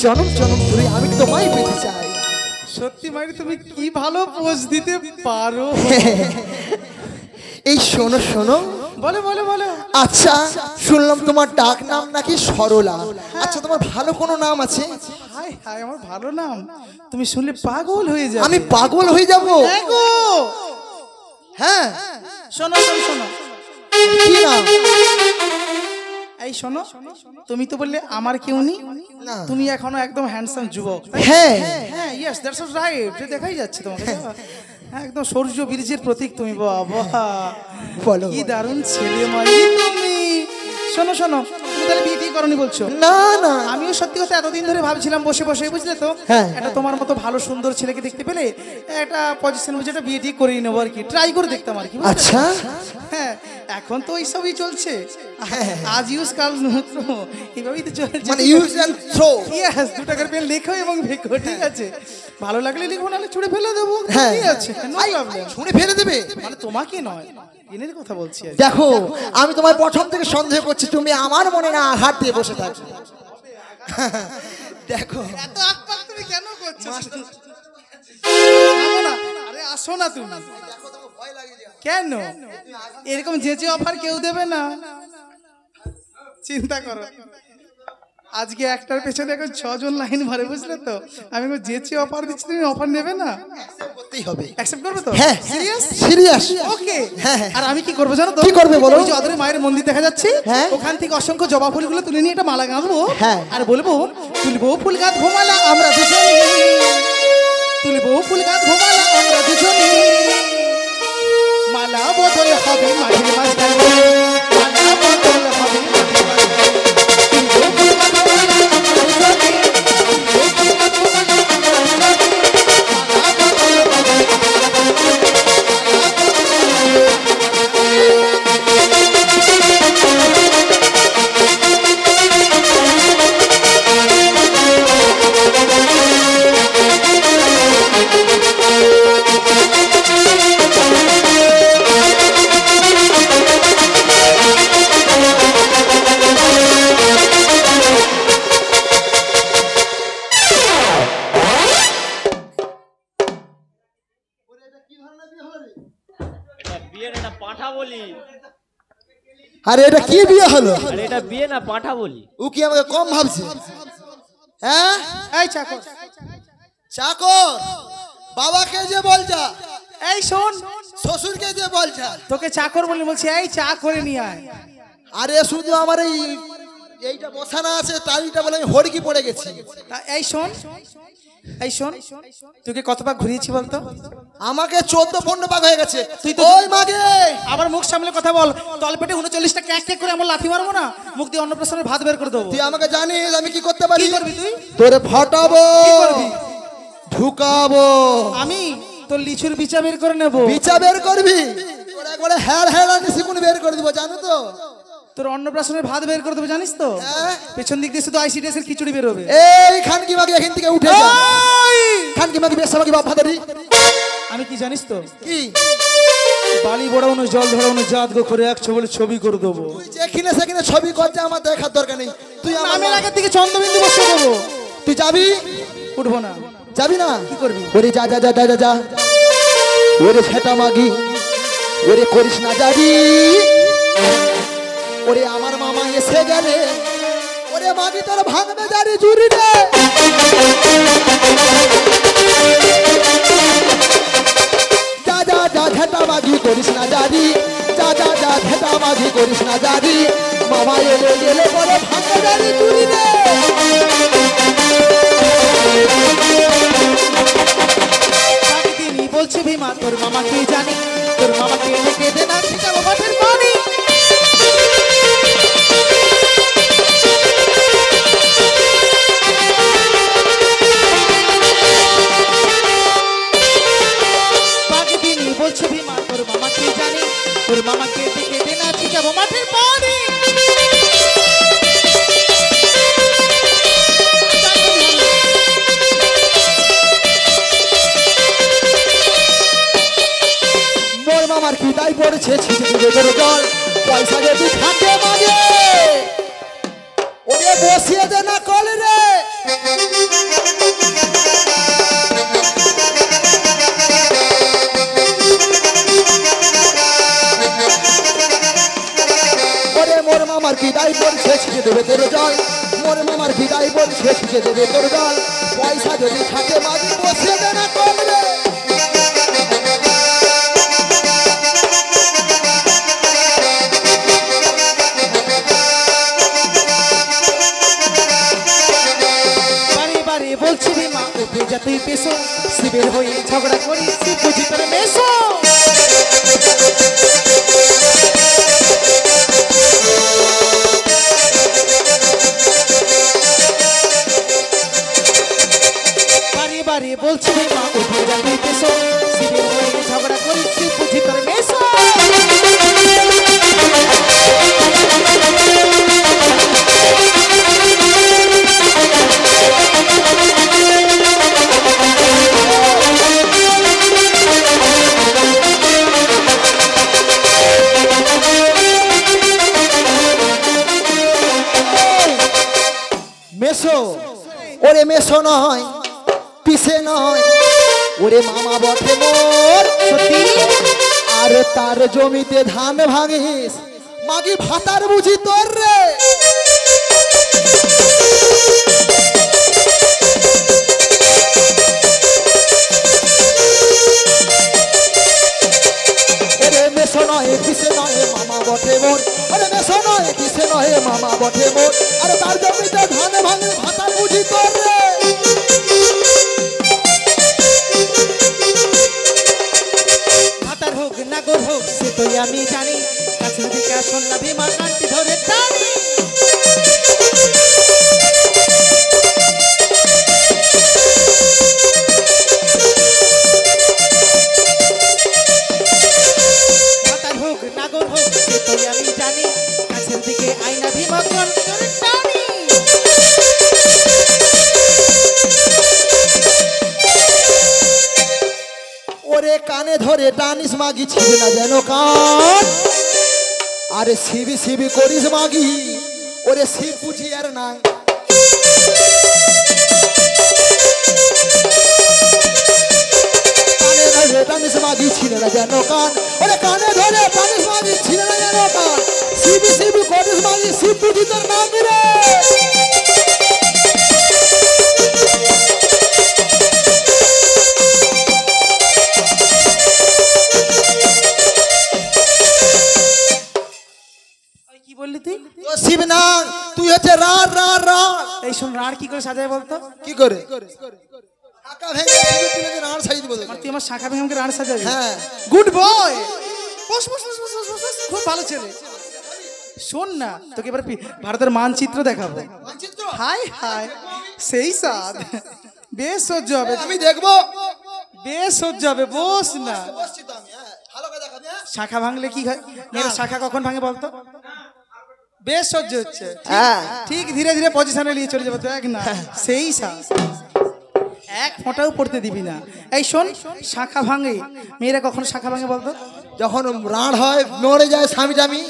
জনম জনম ধরে আমি তোমায় পেতে চাই। সত্যি মাইরি তুমি কি ভালো পোজ দিতে পারো। এই শোনো শোনো, বলো বলো বলো। আচ্ছা শুনলাম তোমার ডাক নাম নাকি সরলা। আচ্ছা তোমার ভালো কোনো নাম আছে? হাই হাই, আমার ভালো নাম তুমি শুনলে পাগল হয়ে যাবে। আমি পাগল হয়ে যাব? হ্যাঁ গো। হ্যাঁ শোনো শোনো শোনো, কি নাম? এই শোনো, তুমি তো বললে আমার কেউ নেই, না। তুমি এখনো একদম হ্যান্ডসাম যুবক। হ্যাঁ হ্যাঁ, ইয়েস দ্যাটস রাইট, যে দেখাই যাচ্ছে তোমাকে। হ্যাঁ, একদম সূর্য বীর্যের প্রতীক তুমি। বাবা বলো। কি দারুণ ছেলে মাইরি তুমি। শোনো শোনো, তুমি তাহলে বিয়ে করনি বলছো? না না, আমিও সত্যি কথা এতদিন ধরে ভাবছিলাম বসে বসে, বুঝলে তো, হ্যাঁ। এটা তোমার মতো ভালো সুন্দর ছেলেকে দেখতে পেলে একটা পজিশন বুঝে একটা বিয়ে ঠিক করেই নেবো আর কি, ট্রাই করে দেখতাম আর কি, বুঝলে? আচ্ছা হ্যাঁ, এখন তো এইসবই চলছে, আজ ইউজ কাল নত্র, এইভাবেই তো চলছে। মানে ইউজ এন্ড থ্রো। ইয়েস, 2 টাকার পেন লেখো এবং ভেখো, ঠিক আছে? ভালো লাগলে লিখবো, নাহলে ছুঁড়ে ফেলে দেবো, হ্যাঁ। ঠিক আছে, নো প্রবলেম। ছুঁড়ে ফেলে দেবে? মানে তোমাকে নয়, পেনের কথা বলছি আর কি। দেখো আমি তোমায় প্রথম থেকে সন্দেহ করছি, তুমি আমার মনে না আঘাত দিয়ে বসে থাকো। দেখো এত আকপাক তুমি কেন করছো? থামো না, আরে আসো না তুমি। কেন এরকম যে অফার কেউ দেবে না, চিন্তা করো। আজকে একটার পেছনে এখন 6 জন লাইন মারে, বুঝলে তো? আমি যে অফার দিচ্ছি, তুমি অফার নেবে না? করতেই হবে। অ্যাকসেপ্ট করবে তো? হ্যাঁ সিরিয়াস সিরিয়াস। ওকে। হ্যাঁ, হ্যাঁ। আর আমি কি করবো জানো তো? কি করবে বলো? ওই যে ওদের মায়ের মন্দির দেখা যাচ্ছে, হ্যাঁ। ওখান থেকে অসংখ্য জবা ফুলগুলো তুলে নিয়ে একটা মালা গাঁথবো, হ্যাঁ। আর বলবো তুলবো ফুল গাছ ঘুমালা আমরা দুজনে, তুলবো ফুল গাছ ঘুমালা আমরা দুজনে, মালা বদল হবে মাঝে মাঝখানে, মালা বদল হবে মাঝে মাঝখানে, তুলবো ফুল গাছ ঘুমালা আমরা দুজনে, তুলবো ফুল গাছ ঘুমালা আমরা দুজনে, মালা বদল হবে এটা বিয়ে না, এটা পাঁঠা বলি। আরে এটা কি বিয়ে হলো? আরে এটা বিয়ে না, পাঁঠা বলি। ও কি আমাকে কম ভাবছে? হ্যাঁ এই চাকর, চাকর বাবাকে যে বলছা, এই শোন, শ্বশুরকে যে বলছা, তোকে চাকর বলি বলছি, এই চা করে নিয়ে আয়। আরে শুধু আমার এইটা বসানো আছে, তারিটা বলে আমি হড়কি পড়ে গেছি। এই শোন, এই শোন, তোকে কত পাক ঘুরিয়েছি বলতো? আমাকে 14-15 পাক হয়ে গেছে। তুই তো ওই মাগে আবার মুখ সামলে কথা বল, তলপেটে 39টা ক্যাক ক্যাক করে এমন লাথি মারবো না, মুখ দিয়ে অন্নপ্রাশনের ভাত বের করে দেবো। তুই আমাকে জানিস আমি কি করতে পারি? কি করবি তুই? তোরে ফাটাবো, কি করবি? ঢুকাবো। আমি তোর লিচুর বিচা বের করে নেবো। বিচা বের করবি? তোরা করে হ্যাঁ হ্যাঁ নিশিকুন বের করে দিব, জানো তো? তোর অন্নপ্রাশনের ভাত বের করে দেবো, জানিস তো? হ্যাঁ। পেছন দিক দিয়ে শুধু আইসিডিএস এর খিচুড়ি বেরোবে। এই খানকি মাগে এখান থেকে উঠে যা। খানকি মাগে বেশ আমাকে বাপ ভাদারি। আমি কি জানিস তো? কি বালি বড়ানো জল ধরানো জাত গো করে এক ছবি ছবি করে দেবো। তুই যেখানে সেখানে ছবি করতে আমার দেখার দরকার নেই। তুই আমার নামের আগের দিকে চন্দ্রবিন্দু বসে দেবো। তুই যাবি? উঠবো না। যাবি না? কি করবি? ওরে যা যা যা যা যা যা। ওরে ছেটা মাগি, ওরে করিস না যাবি। ওরে আমার মামা এসে গেলে, ওরে মাগি তোর ভাঙবে জারি জুরি রে। যা যা যা ঝেটা মাগি করিস না জারি, যা যা যা ঝেটা মাগি করিস না জারি। মামা এলে গেলে পরে ভাঙবে জারি জুরি রে। তিনি বলছে ভীমা তোর মামাকে জানি, তোর মামাকে ডেকে দে না ছিটাবো মাঠের পানি। তিনি বলছে ভীমা তোর মামাকে জানি, তোর মামাকে ডেকে দে না ছিটাবো মাঠের পানি। মোর মামার কি দায় পড়েছে, ছিটে দিবে তোর জল। পয়সা যদি থাকে মাগে, ওরে বসিয়ে দে না কল রে। ওরে মোর মামার বিদায় বলছে ছিটে দেবে তোর জল মোর মামার বিদায় বলছে ছিটে দেবে তোর জল পয়সা যদি থাকে মাঝে বসে দেনা করবে বলছি রে মা উঠে যা তুই পেশো শিবের হয়ে ঝগড়া করি শিব বুঝি তোর মেশো বারে বারে বলছি রে মা উঠে যা তুই পেশো শিবের হয়ে ঝগড়া করি শিব বুঝি তোর মেশো মেশো ওরে মেশো নয় পিছে নয় ওরে মামা বটে মোর সত্যি আর তার জমিতে ধান ভাঙিস মাগি ভাতার বুঝি তোর রে ওরে মেশো নয় পিছে নয় মামা বটে মোর ওরে মেশো নয় পিছে নয় মামা বটে মোর আর তার জমিতে ধান ভাঙিস ভাতার বুঝি তোর রে ভাতার হোক নাগর হোক সে তো আমি জানি কাছের দিকে আসন না ভীমা কান্তি ধরে টানি ভাতার হোক নাগর হোক সে তো আমি জানি কাছের দিকে আইনা ভীমা কান্তি ধরে টানি ওরে কানে ধরে টানিস মাগি ছিবে না যেন কান আরে শিবি শিবি করিস মাগি ওরে শিব বুঝি আর নাই কানে ধরে টানিস মাগি ছিবে না যেন কান ওরে কানে ধরে টানিস মাগি ছিবে না যেন কান শিবি শিবি করিস মাগি শিব বুঝি তোর নাম রে কি বললি তুই তো শিব না তুই হচ্ছে রার রার রার এই শোন রাড় কি করে সাজায় বলতো কি করে আকা ভেঙে শিবের তুলে যে রার সাইজ বলে তুই আমার শাখা ভেঙে আমাকে রাড় সাজাবি হ্যাঁ গুড বয় বস বস বস বস বস বস, বস। খুব ভালো ছেলে শোন না তোকে এবার ভারতের মানচিত্র দেখাবো হাই হাই সেই সাদ বেশ সহ্য হবে আমি দেখবো বেশ সহ্য হবে বস না বসছি তো আমি ভালো করে দেখাবি শাখা ভাঙলে কি হয় মেয়েরা শাখা কখন ভাঙে বলতো বেশ সহ্য হচ্ছে হ্যাঁ ঠিক ধীরে ধীরে পজিশনে নিয়ে চলে যাবো দেখ না সেই সাদ এক ফোঁটাও পড়তে দিবি না এই শোন শাখা ভাঙে মেয়েরা কখন শাখা ভাঙে বলতো যখন রাড় হয় মরে যায় স্বামী জামি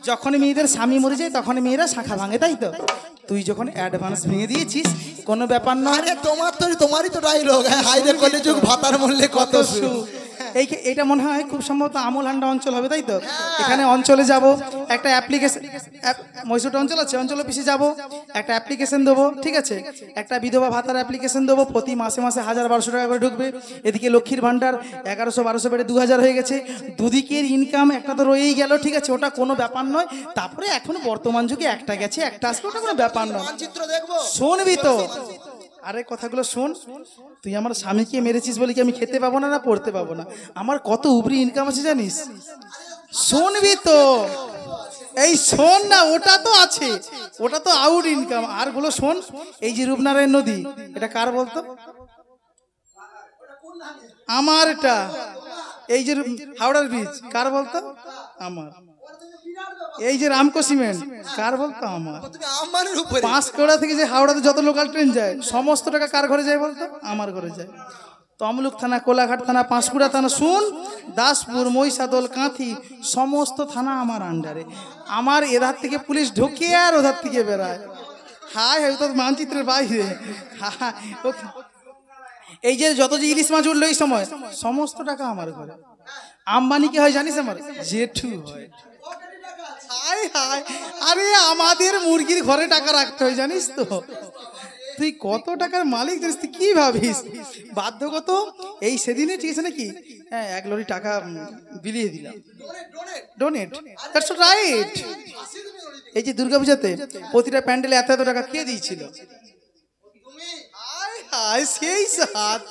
যখন মেয়েদের স্বামী মরে যায় তখন মেয়েরা শাখা ভাঙে তাই তো তুই যখন অ্যাডভান্স ভেঙে দিয়েছিস কোনো ব্যাপার নয় আরে তোমারই তো ডায়লগ হাইরে কলে যুগ ভাতার মূল্যে কত সু এটা মনে হয় খুব সম্ভবত আমলহান্ডা অঞ্চল হবে তাই তো এখানে অঞ্চলে যাব একটা অ্যাপ্লিকেশন মৈশুর অঞ্চল আছে অঞ্চল অফিসে যাব একটা অ্যাপ্লিকেশন দেবো ঠিক আছে একটা বিধবা ভাতার অ্যাপ্লিকেশন দেবো প্রতি মাসে মাসে 1000-1200 টাকা করে ঢুকবে এদিকে লক্ষ্মীর ভান্ডার 1100-1200 বেড়ে 2000 হয়ে গেছে দুদিকের ইনকাম একটা তো রয়েই গেল ঠিক আছে ওটা কোনো ব্যাপার নয় তারপরে এখন বর্তমান যুগে একটা গেছে একটা আসবে ওটা কোনো ব্যাপার নয় মানচিত্র দেখবো শুনবি তো আরে কথাগুলো শোন তুই আমার স্বামীকে মেরেছিস বলে কি আমি খেতে পাবো না না পড়তে পাবো না আমার কত উপরি ইনকাম আছে জানিস শুনবি তো এই শোন না ওটা তো আছে ওটা তো আউট ইনকাম আর গুলো শোন এই যে রূপনারায়ণ নদী এটা কার বলতো আমার এটা এই যে হাওড়ার ব্রিজ কার বলতো আমার এই যে রামকো সিমেন্ট কার বলতো আমার তুমি আমানের উপরে পাঁশকুড়া থেকে যে হাওড়াতে যত লোকাল ট্রেন যায় সমস্ত টাকা কার ঘরে যায় বলতো আমার ঘরে যায় তমলুক থানা কোলাঘাট থানা পাঁশকুড়া থানা শুন দাসপুর মহিষাদল কাঁথি সমস্ত থানা আমার আন্ডারে আমার এধার থেকে পুলিশ ঢুকিয়ে আর ওধার থেকে বেড়ায় হায় হায় তো মানচিত্রের বাইরে এই যে যত যে ইলিশ মাছ উঠলো এই সময় সমস্ত টাকা আমার ঘরে আম্বানি কি হয় জানিস আমার জেঠু হয় হায় হায়, আরে আমাদের মুরগির ঘরে টাকা রাখতে হয় জানিস তো। তুই কত টাকার মালিক জানিস, তুই কি ভাবিস? বাধ্যগত এই সেদিনে ঠিক আছে নাকি? হ্যাঁ, 1 লরি টাকা বিলিয়ে দিলাম। Donate, that's right. এই যে দুর্গাপূজাতে প্রতিটা প্যান্ডেলে এত এত টাকা কে দিয়েছিল? সেই সাত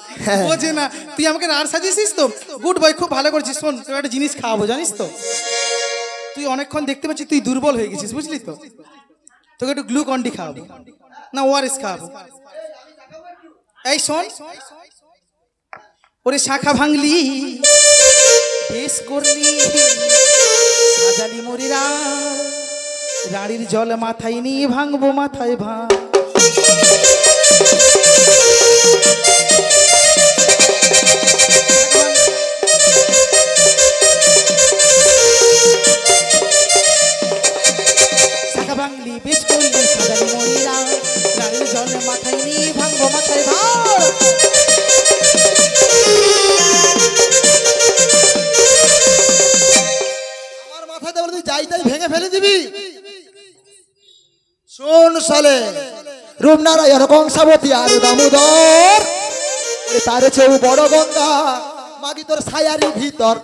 বোঝে না। তুই আমাকে আর সাজিয়েছিস তো, গুড বয়, খুব ভালো করেছিস। শোন, তোর একটা জিনিস খাওয়াবো জানিস তো। তুই অনেকক্ষণ দেখতে পাচ্ছিস তুই দুর্বল হয়ে গেছিস, বুঝলি তো। তোকে একটু গ্লুকন্ডি খাওয়াবো না ওআরএস খাওয়াবো। এই শোন, ওরে শাখা ভাঙলি বেশ করলি, সাজালি মরিরা রাড়ির জল মাথায় নিয়ে ভাঙবো মাথায় ভাঙ। শাখা ভাঙলি বেশ করলি, সাজালি মরিরা রাড়ির জল মাথায় নিয়ে ভাঙবো মাথায় ভাঙ। আমার মাথাতে বলে তুই যাই তাই ভেঙে ফেলে দিবি। শোন সালে, রূপনারায়ণ কংসাবতী আর দামোদর, ওরে তার চেয়েও বড় গঙ্গা মাগি তোর ছায়ারি ভিতর।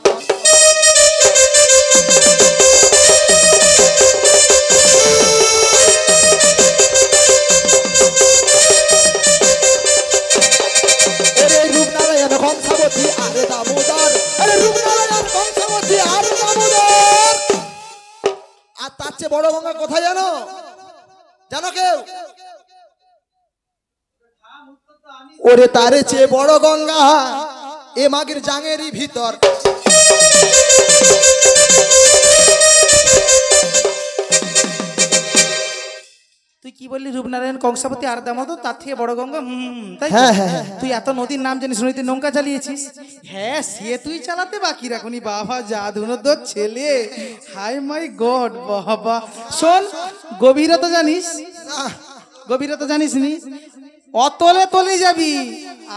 রূপনারায়ণ কংসাবতী আর দামোদর, আরে রূপনারায়ণ কংসাবতী আর দামোদর। আর তার চেয়ে বড় গঙ্গা কোথায় জানো? জানো কেউ? ওরে তারে চেয়ে বড় গঙ্গা এ মাগির জাঙেরই ভিতর। তুই কি বললি? রূপনারায়ণ কংসাবতী আর দামোদর, তার থেকে বড় গঙ্গা? তাই তো? হ্যাঁ, হ্যাঁ, হ্যাঁ। তুই এত নদীর নাম জানিস, নদীতে নৌকা চালিয়েছিস? হ্যাঁ, সে তুই চালাতে বাকি রাখুনি। বাবা জাদুনদর ছেলে, হাই মাই গড বাবা। শোন, গভীরতা জানিস? গভীরতা জানিস নি? অতলে তলে যাবি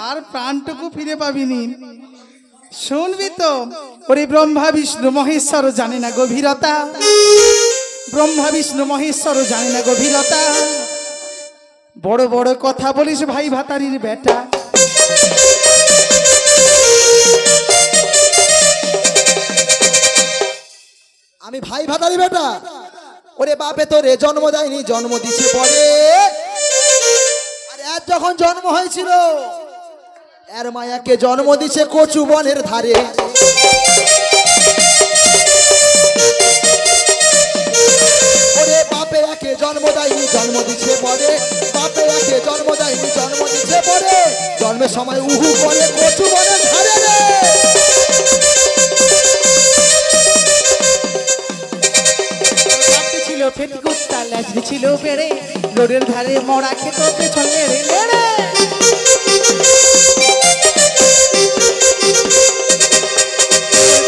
আর প্রাণটুকু ফিরে পাবিনি। শুনবি তো, ওরে ব্রহ্মা বিষ্ণু মহেশ্বর জানে না গভীরতা, ব্রহ্মা বিষ্ণু মহেশ্বর জানে না গভীরতা। বড় বড় কথা বলিস ভাই ভাতারির বেটা। আমি ভাই ভাতারি বেটা? ওরে বাপে তোরে জন্ম দেয়নি, জন্ম দিছে পরে। আর এর যখন জন্ম হয়েছিল, এর মায়াকে জন্ম দিছে কচু বনের ধারে। ওরে বাপে একে জন্ম দেয়নি, জন্ম দিছে পরে। বাপে একে জন্ম দেয়নি, জন্ম দিছে পরে। জন্মের সময় উহু করে কচু বনের ধারে রে। ফেটি কুত্তা লাজরি ছিল বেড়ে, রোডের ধারে মরা খেত পেছন লেড়ে লেড়ে।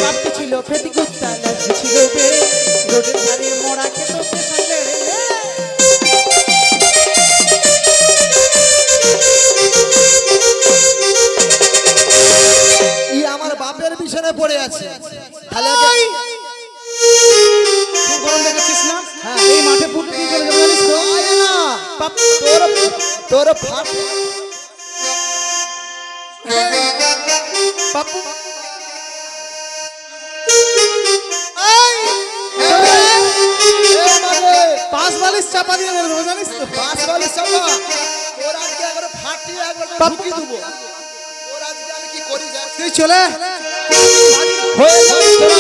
বাপটি ছিল ফেটি কুত্তা লাজরি ছিল বেড়ে, রোডের ধারে মরা খেত পেছন লেড়ে লেড়ে। ই আমার বাপের পিছনে পড়ে আছে। তাহলে খুব গরম দেখাচ্ছিস না? এই মাঠে পুটে দিয়ে চলে যাবে জানিস তো? আয় না, তোর ফাট বাপু পাঁচ বালিশ চাপা দিয়ে মেরে দেবো জানিস তো? পাঁচ বলে চাপা তোর আজকে একবার ফাটিয়ে একবার ঢুকিয়ে দেবো। তোর আজকে আমি কি করি জানিস? তুই চলে হয়ে যাবে তোরা।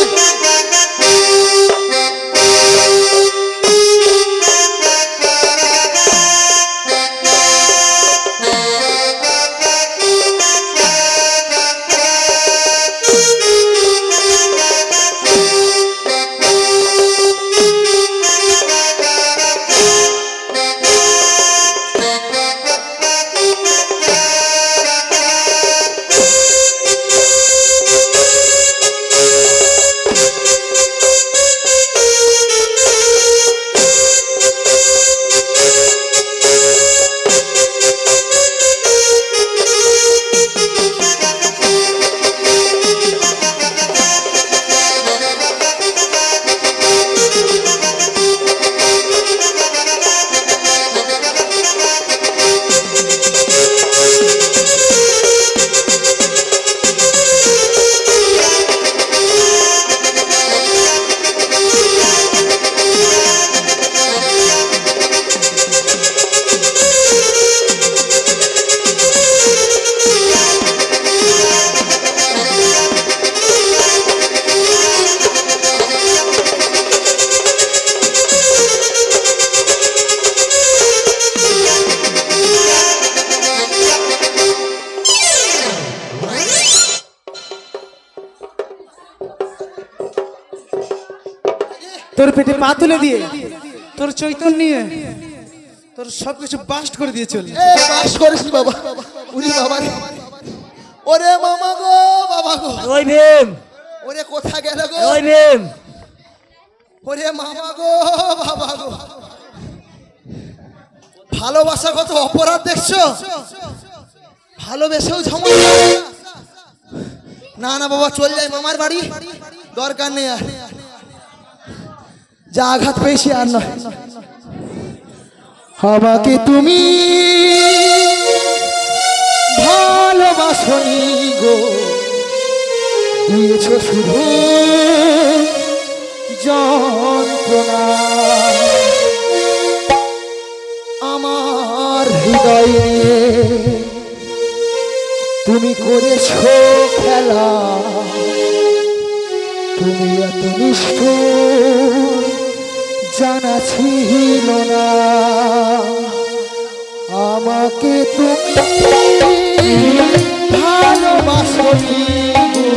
পা তুলে দিয়ে তোর চৈতন্য নিয়ে তোর সবকিছু বাস্ট করে দিয়ে চল। এ বাস করিস বাবা, উনি বাবা রে। ওরে মামা গো, বাবা গো, ওই ভীম, ওরে কোথা গেল গো, ওই ভীম, ওরে মামা গো, বাবা গো। ভালোবাসা কত অপরাধ দেখছো, ভালোবেসেও ঝামেলা। না না বাবা, চল যাই মামার বাড়ি, দরকার নেই আর। যা আঘাত পেয়েছি আর নয়। আমাকে তুমি ভালোবাসনি গো, দিয়েছ শুধু যন্ত্রণা। আমার হৃদয় নিয়ে তুমি করেছ খেলা, তুমি এত নিষ্ঠুর জানা ছিল না। আমাকে তুমি ভালোবাসনি গো,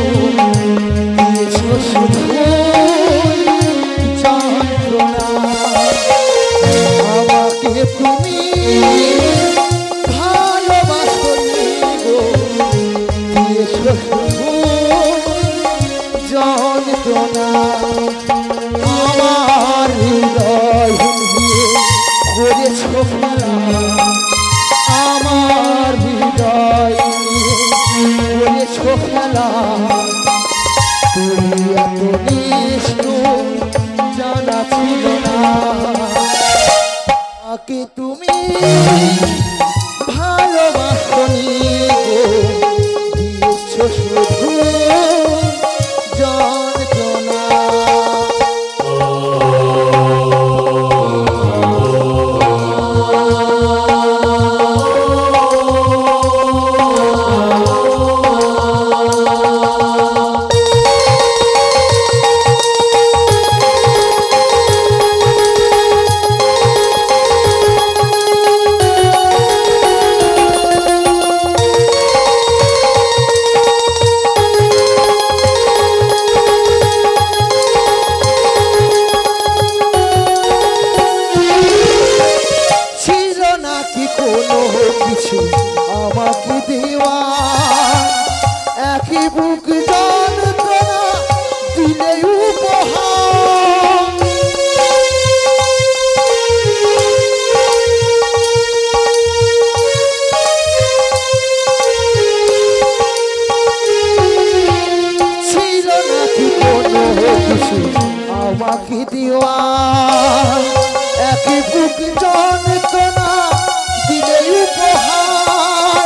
দিয়েছ শুধু যন্ত্রণা। আমাকে তুমি ভালোবাসনি গো, দিয়েছ শুধু যন্ত্রণা। আমার হৃদয় নিয়ে করেছ খেলা, আমার হৃদয় নিয়ে করেছ খেলা। তুমি এত নিষ্ঠুর জানা ছিল না। আমাকে তুমি ভালোবাসনি গো, দিয়েছ শুধু যন্ত্রণা। আমাকে দেওয়া একই বুক যন্ত্রণা দিলে উপহার। ছিল নাকি কোনো কিছু আমাকে দেওয়া একই বুক যন্ত্রণা দিলে উপহার।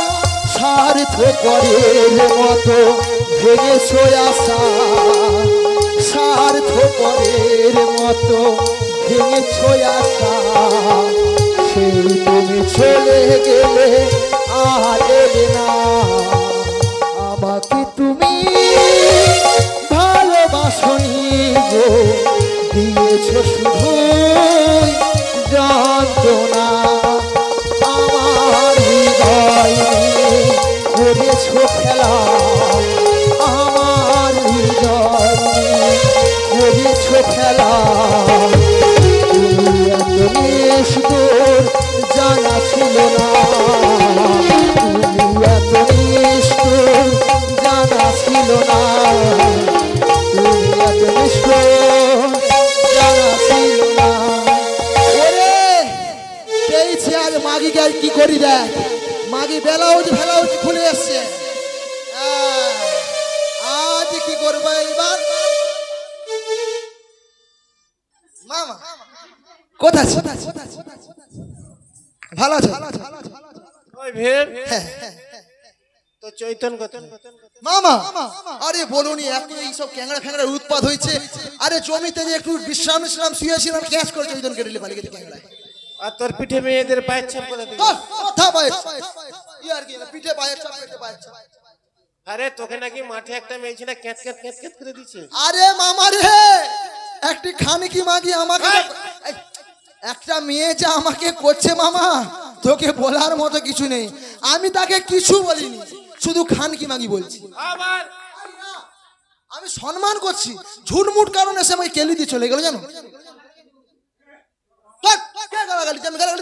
স্বার্থপরের মতো ভেঙেছ আশা, স্বার্থপরের মতো ভেঙেছ আশা। সেই তুমি চলে গেলে আর এলে না। আমাকে তুমি ভালোবাসনি গো, দিয়েছ শুধু যন্ত্রণা। আমার হৃদয় নিয়ে করেছ খেলা, আমার হৃদয় নিয়ে করেছ খেলা। তুমি এত নিষ্ঠুর জানা ছিল না, তুমি এত নিষ্ঠুর জানা ছিল না, তুমি এত নিষ্ঠুর জানা ছিল না। ওরে পেয়েছি আজ মাগিকে আর কি করি দেখ, মাগি ব্লাউজ ফেলাউজ খুলে এসছে। আজ কি করবো এইবার? মামা কোথায় ভালো আছে? ওই ভীম, তো চৈতন কত? মামা আরে বলুনি, এত এইসব ক্যাংড়া ফ্যাংড়ার উৎপাদ হয়েছে। আরে জমিতে যে একটু বিশ্রাম শুয়েছিলাম, ক্যাচ করে চৈতন কেটে পালিয়ে গেছে ক্যাংড়ায়। আর তোর পিঠে মেয়েদের পায়ের ছাপ কোথা থেকে? কথা পায়ের আর কি পিঠে পায়ের ছাপ, পেটে পায়ের ছাপ। আরে তোকে নাকি মাঠে একটা মেয়ে ছিল ক্যাচ ক্যাচ ক্যাচ ক্যাচ করে দিচ্ছে। আরে মামা রে, একটি খানিকি মাগি আমাকে, একটা মেয়ে যা আমাকে করছে মামা, তোকে বলার মতো কিছু নেই। আমি তাকে কিছু বলিনি, শুধু খানকি মাগি বলছি। আবার আমি সম্মান করছি, ঝুটমুট কারণে সে আমাকে কেলি দিয়ে চলে গেল জানো।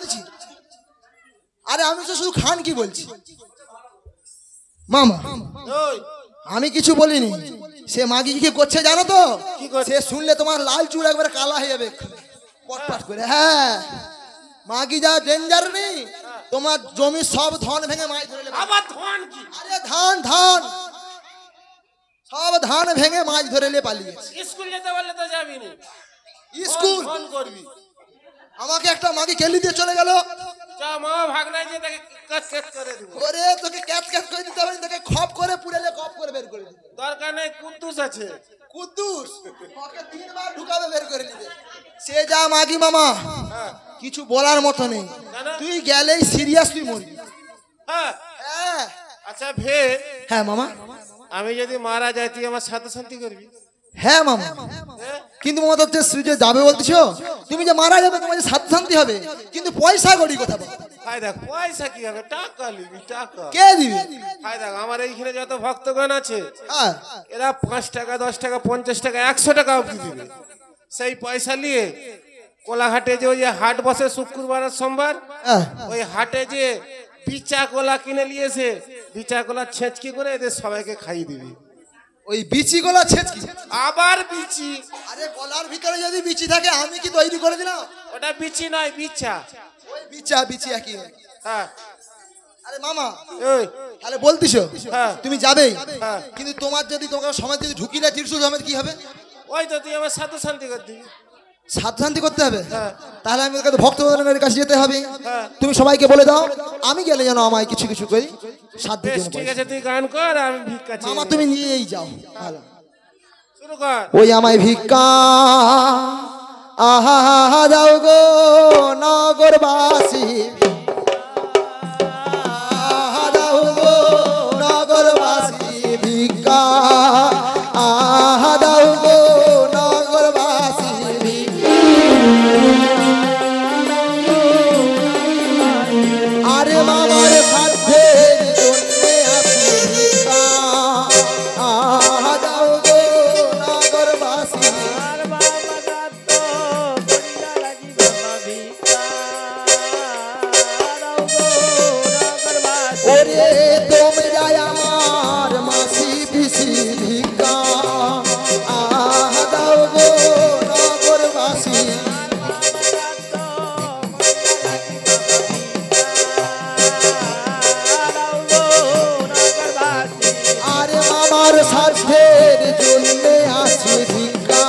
করেছি? আরে আমি তো শুধু খান কি বলছি মামা, ওই আমি কিছু বলিনি। সে মাগি কি করছে জানো তো? কি করছে? সে শুনলে তোমার লাল চুল একবারে কালা হয়ে যাবে পটপট করে। হ্যাঁ, মাগি যা ডেঞ্জার নেই, তোমার জমি সব ধান ভেঙে মাছ ধরে নেবে। আবার ধন কি? আরে ধান ধান সব ধান ভেঙে মাছ ধরে নিয়ে পালিয়ে স্কুল যেতে বললে তো যাবি না, স্কুল। ফোন করবি। আমাকে একটা মাগি কেলি দিয়ে চলে গেল। যা মা ভাগনাই যে তাকে কাট কাট করে দিব। ওরে তোকে ক্যাচ ক্যাচ করে দিতে হবে, তোকে খপ করে পুড়েলে কপ করে বের করে দিতে। দরকার নেই, কুদ্দুস আছে। কুদ্দুস ওকে 3 বার ঢুকাবে বের করে দিতে। সে যা মাগি মামা, হ্যাঁ কিছু বলার মতো নেই। কেন? তুই গেলেই সিরিয়াস তুই মরবি। হ্যাঁ হ্যাঁ আচ্ছা ভে, হ্যাঁ মামা, আমি যদি মারা যাই তুই আমার সাথে শান্তি করবি? হ্যাঁ মামা। হ্যাঁ? কিন্তু মামা তো যে যাবে বলতেছো, তুমি যে মারা যাবে তোমার যে শান্তি হবে, কিন্তু পয়সা গড়ি কথা বল। হাই দেখ পয়সা কি হবে, টাকা নিবি টাকা। কে দিবে? হাই দেখ আমার এইখানে যত ভক্তগণ আছে হ্যাঁ এরা 5 টাকা 10 টাকা 50 টাকা 100 টাকা অবধি দিবে। সেই পয়সা নিয়ে কোলাঘাটে যে ওই যে হাট বসে শুক্রবার আর সোমবার, হ্যাঁ। ওই হাটে যে বিচা কলা কিনে নিয়েছে, বিচা কলা ছেঁচকি করে এদের সবাইকে খাইয়ে দিবি। ওই বিচি গলা ছেচকি? আবার বিচি? আরে গলার ভিতরে যদি বিচি থাকে আমি কি তৈরি করে দিলাম? ওটা বিচি নয়, বিচা। ওই বিচা বিচি একই হয়। হ্যাঁ আরে মামা ওই তাহলে বলতিছো হ্যাঁ। তুমি যাবেই, হ্যাঁ। কিন্তু তোমার যদি তোমার সময় যদি ঢুকিলে ত্রিশুল জমের কি হবে? ওই তো তুই আমার সাথে শান্তি করে দিবি। সাবধান করতে হবে। হ্যাঁ। তাহলে আমি ওকে ভক্তদের কাছে যেতে হবে। হ্যাঁ। তুমি সবাইকে বলে দাও আমি গেলে যেন আমায় কিছু কিছু করি সাধ্য বেশ ঠিক আছে, তুই গান কর আমি ভিক্ষা চাই। মামা তুমি নিয়েই যাও। ভালো, শুরু কর। ওই আমায় ভিক্ষা আহা দাও গো নগরবাসী, আহা দাও গো নগরবাসী ভিক্ষা, আহা দাও গো নগরবাসী ভিক্ষা। আরে মামার সাধ্যের জন্যে আসি ভিক্ষা, আহা দাও গো নগরবাসী। ওরে তোমরা আমার মাসি পিসি ভিক্ষা, আহা দাও গো নগরবাসী। আরে মামার স্বার্থের জন্যে আসি ভিক্ষা,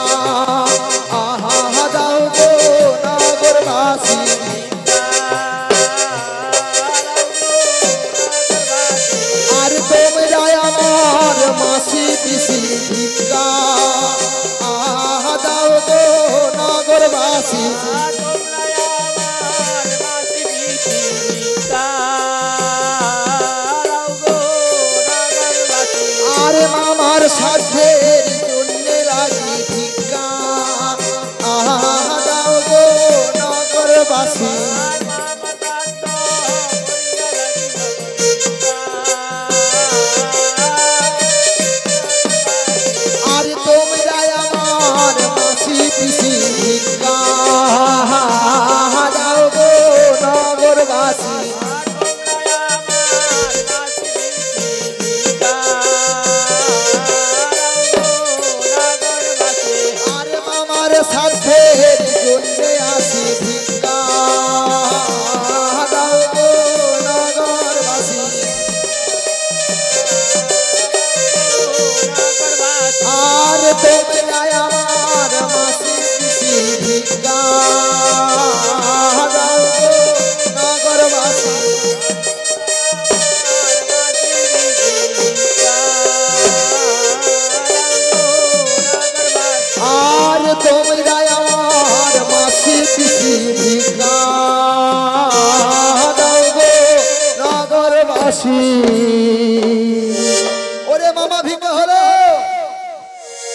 আহা দাও গো নগরবাসী। আর তোমরা আমার মাসি পিসি ভিক্ষা, আহা দাও গো নগরবাসী। আরে মামার স্বার্থের জন্যে লাগি ভিক্ষা, আহা দাও গো নগরবাসী। আরে তোমরা আমার মাসি পিসি ভিক্ষা, আহা দাও গো নগরবাসী। আরে মামার স্বার্থের জন্যে আসি ভিক্ষা, আহা দাও গো নগরবাসী। আর তোমরা আমার মাসি পিসি ভিক্ষা, আহা দাও গো নগরবাসী। আর তোমরা আমার মাসি পিসি ভিক্ষা, আহা দাও গো নগরবাসী। ওরে মামা ভিক্ষা হলো,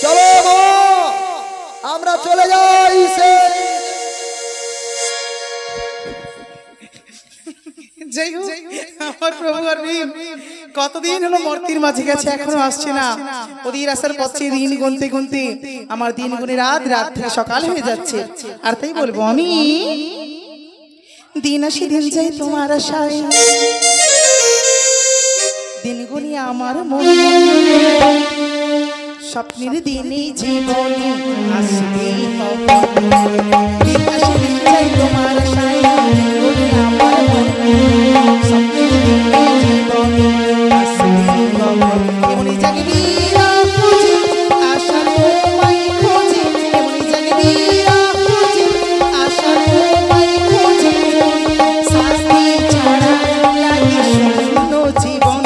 চলো মামা আমরা চলে যাই। যাই হোক আমার প্রভু আর ভীম কতদিন হলো মূর্তির মাঝে গেছে, এখনো আসছে না। ওদের আসার পথে দিন গুনতে গুনতে আমার দিন গুনে রাত, রাত থেকে সকাল হয়ে যাচ্ছে। আর তাই বলবো আমি দিন আসি দিন যাই তোমার আশায় দিনগুলি আমার মন স্বপ্নের দিনে জীবনে আসবে দিন আসি দিন যাই তোমার আশায় দিনগুলি আমার মন স্বপ্নের দিনে জীবনে আসবে এমনি জাগবি খুঁজে আশা তোমায় খোঁজে এমনি জাগবি খুঁজে আশা তোমায় খোঁজে শাস্তি ছাড়া লাগে শূন্য জীবন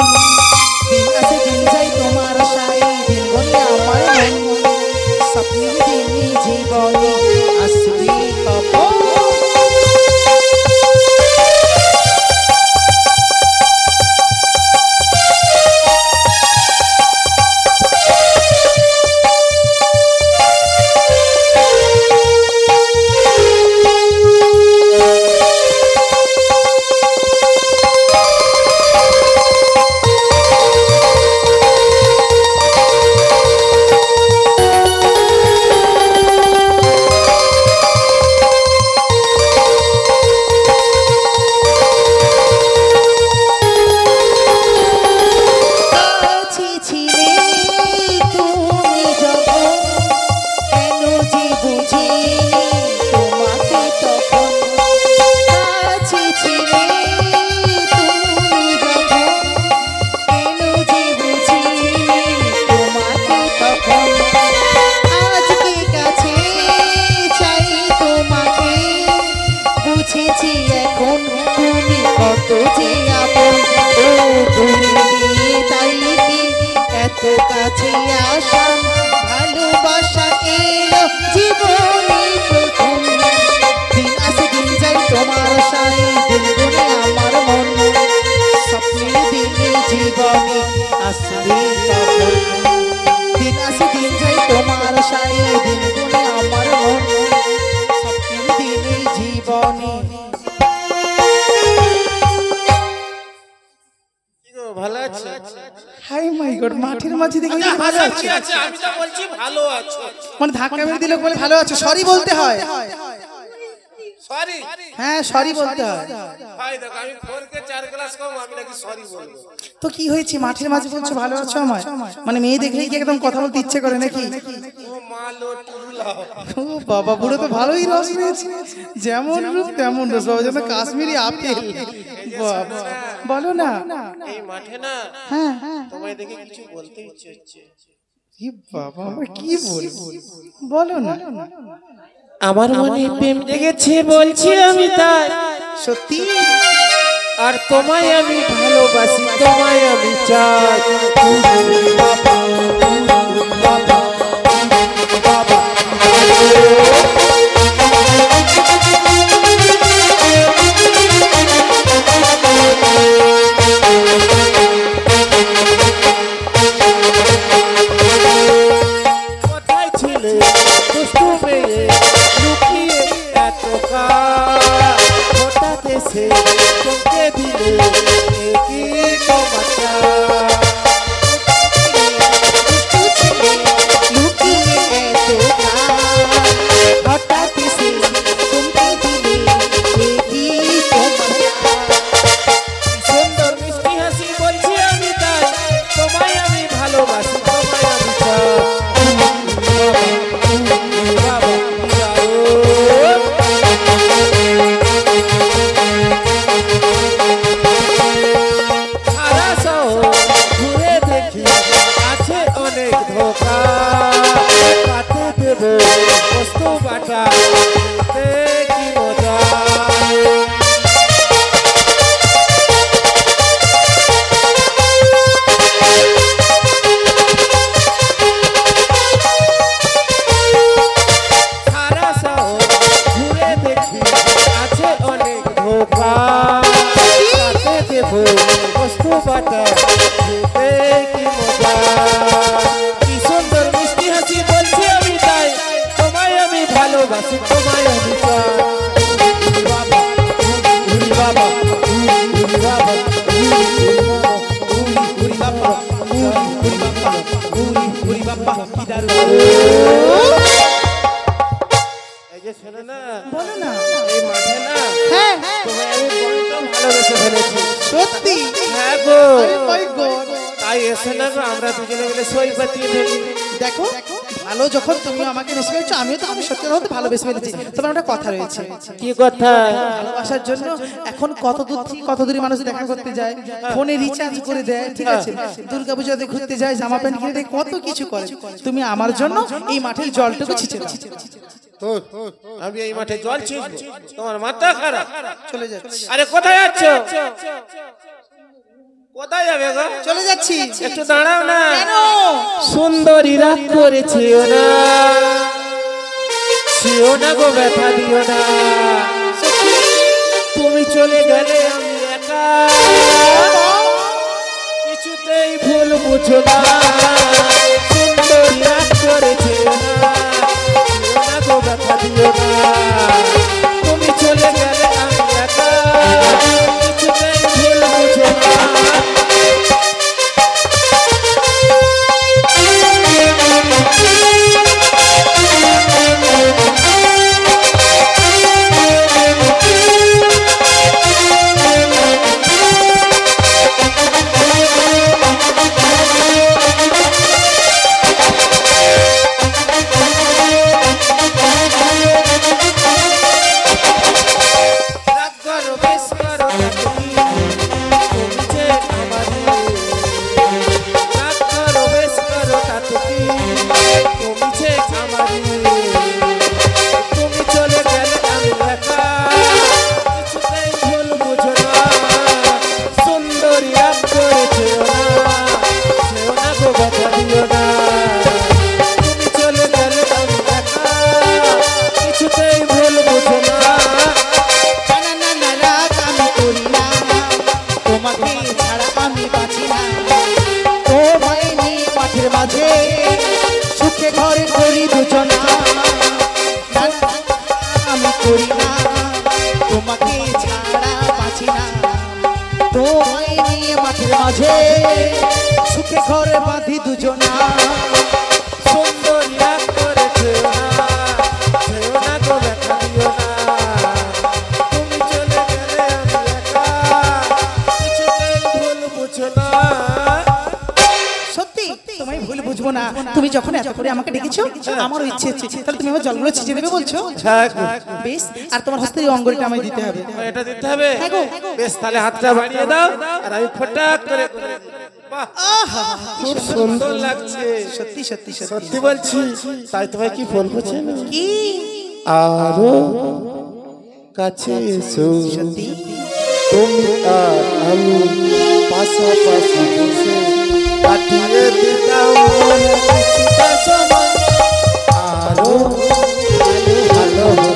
দিন আসে দিন যাই তোমার আশায় দিনগুলি আমার মন স্বপ্নের দিনে জীবনে আসবে কখন কাছে আসা ভালোবাসা এলো জীবনে প্রথম দিন আসে দিন যাই তোমার আশায় দিনগুলি আমার মন স্বপ্নের দিনে জীবনে আসবে কখন দিন আসে দিন যাই তোমার আশায় দিনগুলি আমার মন স্বপ্নের দিনে জীবনে ভালো আছে হাই মাই গড মাঠের মাঝে দেখি ভালো আছে আমি তো বলছি ভালো আছো মানে ধাক্কা মেরে দিলে বলে ভালো আছে সরি বলতে হয় সরি হ্যাঁ সরি বলতে হয় ভাই দেখো আমি 4 কে 4 ক্লাস কম আমি নাকি সরি বলবো তো কি হয়েছে মাঠের মাঝে বলছো ভালো আছো আমায় মানে মেয়ে দেখলেই কি একদম কথা বলতে ইচ্ছে করে নাকি ও মালো টুরুলা ও বাবা পুরো তো ভালোই রস রয়েছে যেমন রূপ তেমন রস বাবা যেন কাশ্মীরি আপেল বাবা বলো না এই মাঠে না হ্যাঁ তোমায় দেখে কিছু বলতে ইচ্ছে হচ্ছে কি বাবা আমরা কি বলবো বলো না আমার মনে প্রেম জেগেছে বলছি আমি তাই সত্যি আর তোমায় আমি ভালোবাসি তোমায় আমি চাই বাবা বাবা বাবা কোথায় ছিলে দুষ্টু মেয়ে লুকিয়ে এত কাল হঠাৎ এসে চমকে দিলে কি তোমাটা সুন্দর মিষ্টি হাসি বলছি আমি তাই তোমায় আমি ভালোবাসি তোমায় আমি চাই বাবা যাও সারা শহর ঘুরে দেখি আছে অনেক ধোকা কাটে দেব বস্তু বাটা কি মজা সারা শহর ঘুরে দেখি আছে অনেক ধোকা কাটে দেব বস্তু বাটা কি মজা কি সুন্দর মিষ্টি হাসি বলছি আমি তাই তোমায় আমি ভালোবাসি তোমায় আমি চাই বাবা বাবা বাবা এই যে শোনো না বলো না এই মাঠে না হ্যাঁ তোমায় হ্যাঁ গো আরে my God! তাই এসে না গো আমরা দুজনে মিলে সই পাতিয়ে ফেলি। দেখো ভালো যখন তুমি আমাকে বেশি পেয়েছো, আমিও তো আমি সত্যি কথা ভালো বেশি পেয়েছি। তোমার একটা কথা রয়েছে, কি কথা? ভালোবাসার জন্য এখন কত দূর থেকে কত দূরে মানুষ দেখা করতে যায়, ফোনে রিচার্জ করে দেয়, ঠিক আছে, দুর্গাপূজাতে ঘুরতে যায়, জামা প্যান্ট কিনে দেয়, কত কিছু করে। তুমি আমার জন্য এই মাঠের জলটুকু ছিঁচে দাও। আমি এই মাঠে জল ছিঁচবো? তোমার মাথা খারাপ? চলে যাচ্ছি। আরে কোথায় যাচ্ছ? কোথায় যাবে গো? চলে যাচ্ছি। একটু দাঁড়াও না। কেন? সুন্দরী রাগ করেছিও না, ছিও না গো, ব্যথা দিও না। তুমি চলে গেলে আমি একা, কিছুতেই ভুল বুঝো না। সুন্দরী রাগ করেছিও না, ছিও না গো, ব্যথা দিও না। তুমি চলে গেলে আমি একা, কিছুতেই ভুল বুঝো না। সুখে ঘরে করি দুজনা, আমি করি না, তোমাকে ছাড়া বাঁচি না। তোমায় নিয়ে মাঠের মাঝে সুখে ঘরে বাঁধি দুজনা। সুন্দরী রাগ করেছিও না, ছিও না গো, ব্যথা দিও না। তুমি চলে গেলে আমি একা, কিছুতেই ভুল বুঝো না। সত্যি তোমায় ভুল বুঝবো না। তুমি যখন এত করে আমাকে ডেকেছো, আমারও ইচ্ছে হচ্ছে, তাহলে তুমি আমার জলগুলো ছিঁচে দেবে বলছো? বেশ, আর তোমার হস্তের অঙ্গুলিটা আমায় দিতে হবে। এটা দিতে হবে? হ্যাঁ গো। বেশ, তাহলে হাতটা বাড়িয়ে দাও আর আমি ফটাক করে। বাহ, খুব সুন্দর লাগছে। সত্যি সত্যি সত্যি সত্যি বলছি। তাই তোমায় কি বলবো চেনো? কি? আরো কাছে এসো, সত্যি তুমি আর আমি পাশাপাশি বসে কাটিয়ে দিতাম মনে কিছুটা সময়। আরো ভালো ভালো